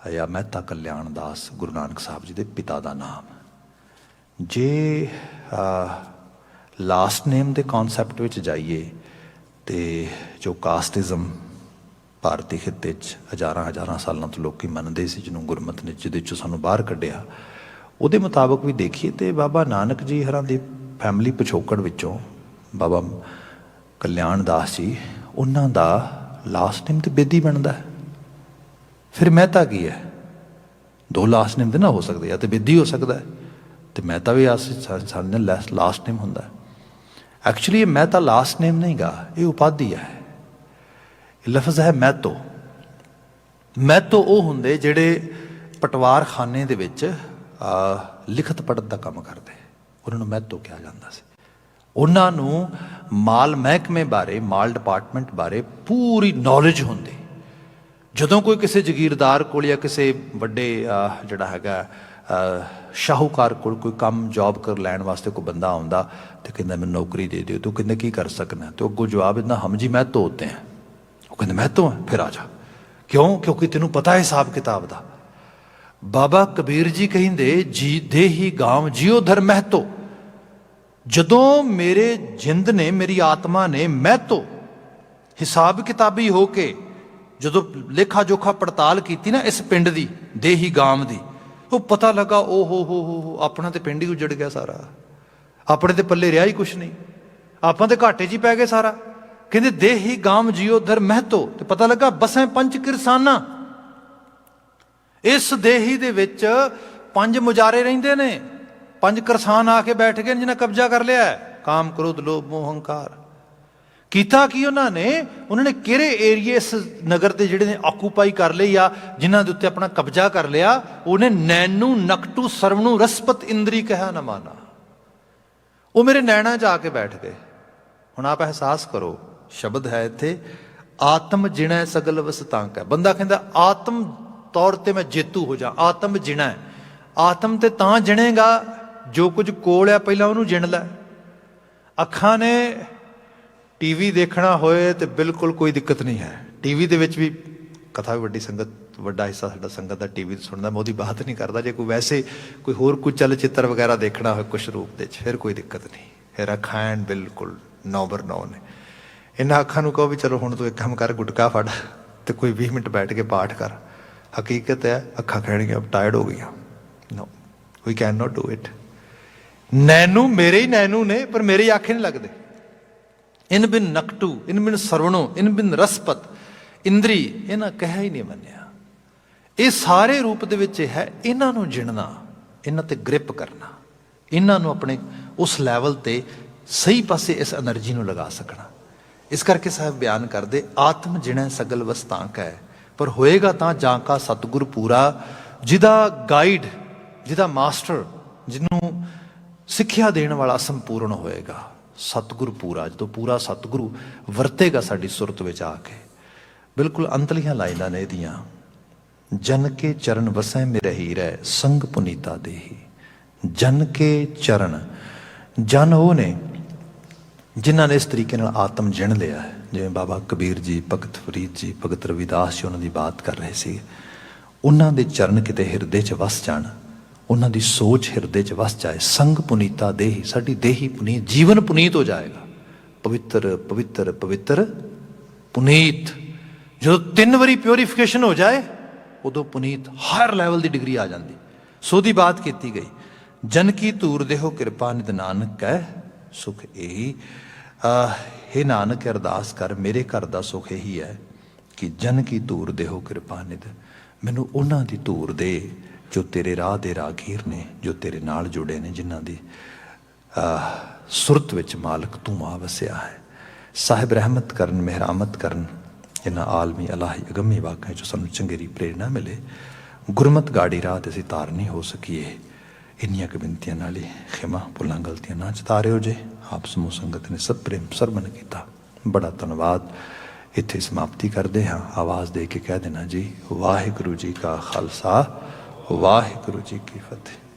ਜਾਂ ਮਹਿਤਾ ਕਲਿਆਣ ਦਾਸ, ਗੁਰੂ ਨਾਨਕ ਸਾਹਿਬ ਜੀ ਦੇ ਪਿਤਾ ਦਾ ਨਾਮ। ਜੇ ਲਾਸਟ ਨੇਮ ਦੇ ਕੌਨਸੈਪਟ ਵਿੱਚ ਜਾਈਏ ਤੇ ਜੋ ਕਾਸਟਿਜ਼ਮ ਭਾਰਤੀ ਖਿੱਤੇ 'ਚ ਹਜ਼ਾਰਾਂ ਸਾਲਾਂ ਤੋਂ ਲੋਕੀ ਮੰਨਦੇ ਸੀ, ਜਿਹਨੂੰ ਗੁਰਮਤਿ ਨੇ ਜਿਹਦੇ 'ਚੋਂ ਸਾਨੂੰ ਬਾਹਰ ਕੱਢਿਆ, ਉਹਦੇ ਮੁਤਾਬਕ ਵੀ ਦੇਖੀਏ ਤੇ ਬਾਬਾ ਨਾਨਕ ਜੀ ਹਰਾਂ ਦੀ ਫੈਮਿਲੀ ਪਿਛੋਕੜ ਵਿੱਚੋਂ ਬਾਬਾ ਕਲਿਆਣ ਦਾਸ ਜੀ, ਉਹਨਾਂ ਦਾ ਲਾਸਟ ਨੇਮ ਤੇ ਬੇਦੀ ਬਣਦਾ। ਫਿਰ ਮਹਿਤਾ ਕੀ ਹੈ? ਦੋ ਲਾਸਟ ਨੇਮ ਤੇ ਨਾ ਹੋ ਸਕਦੇ, ਜਾਂ ਤੇ ਬੇਦੀ ਹੋ ਸਕਦਾ ਤੇ ਮਹਿਤਾ ਵੀ ਸਾਡੇ ਲਾਸਟ ਨੇਮ ਹੁੰਦਾ। ਐਕਚੁਅਲੀ ਇਹ ਮਹਿਤਾ ਲਾਸਟ ਨੇਮ ਨਹੀਂ ਗਾ, ਇਹ ਉਪਾਧੀ ਹੈ। ਇਹ ਲਫ਼ਜ਼ ਹੈ ਮਹਿਤੋ। ਮਹਿਤੋ ਉਹ ਹੁੰਦੇ ਜਿਹੜੇ ਪਟਵਾਰ ਖਾਨੇ ਦੇ ਵਿੱਚ ਲਿਖਤ ਪੜ੍ਹਤ ਦਾ ਕੰਮ ਕਰਦੇ, ਉਹਨਾਂ ਨੂੰ ਮਹਿਤੋ ਕਿਹਾ ਜਾਂਦਾ ਸੀ। ਉਹਨਾਂ ਨੂੰ ਮਾਲ ਮਹਿਕਮੇ ਬਾਰੇ, ਮਾਲ ਡਿਪਾਰਟਮੈਂਟ ਬਾਰੇ ਪੂਰੀ ਨੌਲੇਜ ਹੁੰਦੀ। ਜਦੋਂ ਕੋਈ ਕਿਸੇ ਜਗੀਰਦਾਰ ਕੋਲ ਜਾਂ ਕਿਸੇ ਵੱਡੇ ਜਿਹੜਾ ਹੈਗਾ ਸ਼ਾਹੂਕਾਰ ਕੋਲ ਕੋਈ ਕੰਮ ਜੌਬ ਕਰ ਲੈਣ ਵਾਸਤੇ ਕੋਈ ਬੰਦਾ ਆਉਂਦਾ ਤੇ ਕਹਿੰਦਾ ਮੈਨੂੰ ਨੌਕਰੀ ਦੇ ਦਿਓ, ਤੂੰ ਕਹਿੰਦਾ ਕੀ ਕਰ ਸਕਣਾ? ਤੇ ਅੱਗੋਂ ਜਵਾਬ ਦਿੰਦਾ ਹਮ ਜੀ ਮਹਿਤੋ ਹੋਤੇ ਹੈ। ਉਹ ਕਹਿੰਦੇ ਮਹਿਤੋ ਹੈ, ਫਿਰ ਆ ਜਾ। ਕਿਉਂ? ਕਿਉਂਕਿ ਤੈਨੂੰ ਪਤਾ ਹੈ ਹਿਸਾਬ ਕਿਤਾਬ ਦਾ। ਬਾਬਾ ਕਬੀਰ ਜੀ ਕਹਿੰਦੇ ਜੀ ਦੇਹੀ ਗਾਂਵ ਜਿਉ ਧਰ ਮਹਿਤੋ। ਜਦੋਂ ਮੇਰੇ ਜਿੰਦ ਨੇ, ਮੇਰੀ ਆਤਮਾ ਨੇ ਮਹਿਤੋ ਹਿਸਾਬ ਕਿਤਾਬੀ ਹੋ ਕੇ ਜਦੋਂ ਲੇਖਾ ਜੋਖਾ ਪੜਤਾਲ ਕੀਤੀ ਨਾ ਇਸ ਪਿੰਡ ਦੀ, ਦੇਹੀ ਗਾਂਵ ਦੀ, ਉਹ ਪਤਾ ਲੱਗਾ ਓ ਹੋ ਆਪਣਾ ਤੇ ਪਿੰਡ ਹੀ ਉਜੜ ਗਿਆ ਸਾਰਾ। ਆਪਣੇ ਤੇ ਪੱਲੇ ਰਿਹਾ ਹੀ ਕੁਛ ਨਹੀਂ, ਆਪਾਂ ਤੇ ਘਾਟੇ 'ਚ ਹੀ ਪੈ ਗਏ ਸਾਰਾ। ਕਹਿੰਦੇ ਦੇਹੀ ਗਾਂਵ ਜਿਉ ਧਰ ਮਹਿਤੋ, ਤੇ ਪਤਾ ਲੱਗਾ ਬਸੈ ਪੰਚ ਕਿਰਸਾਨਾ। ਇਸ ਦੇਹੀ ਦੇ ਵਿੱਚ 5 ਮੁਜਾਰੇ ਰਹਿੰਦੇ ਨੇ, 5 ਕਿਰਸਾਨ ਆ ਕੇ ਬੈਠ ਗਏ ਜਿਹਨਾਂ ਕਬਜ਼ਾ ਕਰ ਲਿਆ ਕਾਮ ਕ੍ਰੋਧ ਲੋਭ ਮੋਹ ਹੰਕਾਰ। ਕੀਤਾ ਕੀ ਉਹਨਾਂ ਨੇ ਕਿਹੜੇ ਏਰੀਏ ਇਸ ਨਗਰ ਦੇ ਜਿਹੜੇ ਨੇ ਆਕੂਪਾਈ ਕਰ ਲਏ ਜਾਂ ਜਿਨ੍ਹਾਂ ਦੇ ਉੱਤੇ ਆਪਣਾ ਕਬਜ਼ਾ ਕਰ ਲਿਆ? ਉਹਨੇ ਨੈਨੂ ਨਕਟੂ ਸਰਵਣੂ ਰਸਪਤ ਇੰਦਰੀ ਕਹਿਆ ਨਾ ਮਾਨਾ। ਉਹ ਮੇਰੇ ਨੈਣਾ 'ਚ ਆ ਕੇ ਬੈਠ ਗਏ। ਹੁਣ ਆਪ ਅਹਿਸਾਸ ਕਰੋ, ਸ਼ਬਦ ਹੈ ਇੱਥੇ ਆਤਮ ਜਿਣੈ ਸਗਲ ਵਸਤਾਂਕ ਹੈ। ਬੰਦਾ ਕਹਿੰਦਾ ਆਤਮ ਤੌਰ ਤੇ ਮੈਂ ਜੇਤੂ ਹੋ ਜਾ, ਆਤਮ ਜਿਣੈ। ਆਤਮ ਤੇ ਤਾਂ ਜਿਣੇਗਾ ਜੋ ਕੁਝ ਕੋਲ ਆ ਪਹਿਲਾਂ ਉਹਨੂੰ ਜਿਣ ਲੈ। ਅੱਖਾਂ ਨੇ ਟੀਵੀ ਦੇਖਣਾ ਹੋਏ ਤੇ ਬਿਲਕੁਲ ਕੋਈ ਦਿੱਕਤ ਨਹੀਂ ਹੈ। ਟੀਵੀ ਦੇ ਵਿੱਚ ਵੀ ਕਥਾ ਵੀ ਵੱਡੀ ਸੰਗਤ, ਵੱਡਾ ਹਿੱਸਾ ਸਾਡਾ ਸੰਗਤ ਦਾ ਟੀਵੀ ਸੁਣਦਾ, ਮੈਂ ਉਹਦੀ ਬਾਤ ਨਹੀਂ ਕਰਦਾ। ਜੇ ਕੋਈ ਵੈਸੇ ਕੋਈ ਹੋਰ ਕੋਈ ਚਲਚਿੱਤਰ ਵਗੈਰਾ ਦੇਖਣਾ ਹੋਏ ਕੁਛ ਰੂਪ ਦੇ 'ਚ, ਫਿਰ ਕੋਈ ਦਿੱਕਤ ਨਹੀਂ। ਫਿਰ ਅੱਖਾਂ ਐਨ ਬਿਲਕੁਲ 9/9 ਨੇ। ਇਹਨਾਂ ਅੱਖਾਂ ਨੂੰ ਕਹੋ ਵੀ ਚਲੋ ਹੁਣ ਤੂੰ ਇੱਕ ਕੰਮ ਕਰ, ਗੁਟਕਾ ਫੜ ਤੇ ਕੋਈ 20 ਮਿੰਟ ਬੈਠ ਕੇ ਪਾਠ ਕਰ। ਹਕੀਕਤ ਹੈ ਅੱਖਾਂ ਕਹਿਣਗੀਆਂ ਟਾਇਰਡ ਹੋ ਗਈਆਂ। No, we can not do it. ਨੈਨੂ ਮੇਰੇ ਹੀ ਨੈਨੂ ਨੇ, ਪਰ ਮੇਰੇ ਆਖੇ ਨਹੀਂ ਲੱਗਦੇ। ਇਨ ਬਿਨ ਨਕਟੂ, ਇਨ ਬਿਨ ਸਰਵਣੋ, ਇਨ ਬਿਨ ਰਸਪਤ। ਇੰਦਰੀ, ਇਹਨਾਂ ਕਹਿਆ ਹੀ ਨਹੀਂ ਮੰਨਿਆ। ਇਹ ਸਾਰੇ ਰੂਪ ਦੇ ਵਿੱਚ ਇਹ ਹੈ, ਇਹਨਾਂ ਨੂੰ ਜਿਣਨਾ, ਇਹਨਾਂ ਤੇ ਗ੍ਰਿਪ ਕਰਨਾ, ਇਹਨਾਂ ਨੂੰ ਆਪਣੇ ਉਸ ਲੈਵਲ ਤੇ ਸਹੀ ਪਾਸੇ ਇਸ એનર્ਜੀ ਨੂੰ ਲਗਾ ਸਕਣਾ। ਇਸ ਕਰਕੇ ਸਾਹਿਬ ਬਿਆਨ ਕਰਦੇ, ਆਤਮ ਜਿਣੈ ਸਗਲ ਵਸਤਾਂ ਕੈ, ਪਰ ਹੋਏਗਾ ਤਾਂ ਜਾਂ ਕਾ ਸਤਿਗੁਰ ਪੂਰਾ, ਜਿਹਦਾ ਗਾਈਡ, ਜਿਹਦਾ ਮਾਸਟਰ, ਜਿਹਨੂੰ ਸਿੱਖਿਆ ਦੇਣ ਵਾਲਾ ਸੰਪੂਰਨ ਹੋਏਗਾ। ਸਤਿਗੁਰ ਪੂਰਾ, ਜਦੋਂ ਪੂਰਾ ਸਤਿਗੁਰੂ ਵਰਤੇਗਾ ਸਾਡੀ ਸੁਰਤ ਵਿੱਚ ਆ ਕੇ। ਬਿਲਕੁਲ ਅੰਤਲੀਆਂ ਲਾਈਨਾਂ ਨੇ ਇਹਦੀਆਂ, ਜਨ ਕੇ ਚਰਨ ਵਸੈ ਮੇਰੇ ਹੀਰੈ, ਸੰਗ ਪੁਨੀਤਾ ਦੇਹੀ। ਜਨ ਕੇ ਚਰਨ, ਜਨ ਉਹ ਨੇ ਜਿਨ੍ਹਾਂ ਨੇ ਇਸ ਤਰੀਕੇ ਨਾਲ ਆਤਮ ਜਿਣ ਲਿਆ ਹੈ। ਜਿਵੇਂ ਬਾਬਾ ਕਬੀਰ ਜੀ, ਭਗਤ ਫਰੀਦ ਜੀ, ਭਗਤ ਰਵਿਦਾਸ ਜੀ ਉਹਨਾਂ ਦੀ ਬਾਤ ਕਰ ਰਹੇ ਸੀ। ਉਹਨਾਂ ਦੇ ਚਰਨ ਕਿਤੇ ਹਿਰਦੇ 'ਚ ਵਸ ਜਾਣ, ਉਹਨਾਂ ਦੀ ਸੋਚ ਹਿਰਦੇ 'ਚ ਵਸ ਜਾਏ। ਸੰਗ ਪੁਨੀਤਾ ਦੇਹੀ, ਸਾਡੀ ਦੇਹੀ ਪੁਨੀਤ, ਜੀਵਨ ਪੁਨੀਤ ਹੋ ਜਾਏਗਾ। ਪਵਿੱਤਰ ਪਵਿੱਤਰ ਪਵਿੱਤਰ ਪੁਨੀਤ, ਜਦੋਂ 3 ਵਾਰੀ ਪਿਉਰੀਫਿਕੇਸ਼ਨ ਹੋ ਜਾਏ ਉਦੋਂ ਪੁਨੀਤ ਹਾਇਰ ਲੈਵਲ ਦੀ ਡਿਗਰੀ ਆ ਜਾਂਦੀ। ਸੋ ਦੀ ਬਾਤ ਕੀਤੀ ਗਈ, ਜਨ ਕੀ ਧੂਰ ਦੇਹੋ ਕਿਰਪਾ ਨਿਧ ਨਾਨਕ ਕਹਿ ਸੁਖ ਇਹੀ। ਹੇ ਨਾਨਕ ਅਰਦਾਸ ਕਰ, ਮੇਰੇ ਘਰ ਦਾ ਸੁਖ ਇਹੀ ਹੈ ਕਿ ਜਨ ਕੀ ਧੂਰ ਦੇਹੋ ਕਿਰਪਾ ਨਿਧ, ਮੈਨੂੰ ਉਹਨਾਂ ਦੀ ਧੂਰ ਦੇ ਜੋ ਤੇਰੇ ਰਾਹ ਦੇ ਰਾਹਗੀਰ ਨੇ, ਜੋ ਤੇਰੇ ਨਾਲ ਜੁੜੇ ਨੇ, ਜਿਨ੍ਹਾਂ ਦੀ ਸੁਰਤ ਵਿੱਚ ਮਾਲਕ ਤੂੰ ਆ ਵਸਿਆ ਹੈ। ਸਾਹਿਬ ਰਹਿਮਤ ਕਰਨ, ਮਿਹਰਾਮਤ ਕਰਨ ਇਹਨਾਂ ਆਲਮੀ ਅਲਾਹੀ ਅਗੰਮੀ ਵਾਕਿਆਂ 'ਚੋਂ ਸਾਨੂੰ ਚੰਗੇਰੀ ਪ੍ਰੇਰਨਾ ਮਿਲੇ। ਗੁਰਮਤ ਗਾੜੀ ਰਾਹ ਤੇ ਅਸੀਂ ਤਾਰ ਨਹੀਂ ਹੋ ਸਕੀਏ। ਇੰਨੀਆਂ ਕੁ ਬੇਨਤੀਆਂ ਨਾਲ ਹੀ ਖਿਮਾ, ਭੁੱਲਾਂ ਗਲਤੀਆਂ ਨਾ ਚਤਾਰਿਓ ਜੇ। ਆਪ ਸਮੂਹ ਸੰਗਤ ਨੇ ਸਭ ਪ੍ਰੇਮ ਸਰਵਣ ਕੀਤਾ, ਬੜਾ ਧੰਨਵਾਦ। ਇੱਥੇ ਸਮਾਪਤੀ ਕਰਦੇ ਹਾਂ। ਆਵਾਜ਼ ਦੇ ਕੇ ਕਹਿ ਦੇਣਾ ਜੀ, ਵਾਹਿਗੁਰੂ ਜੀ ਕਾ ਖਾਲਸਾ, ਵਾਹਿਗੁਰੂ ਜੀ ਕੀ ਫਤਿਹ।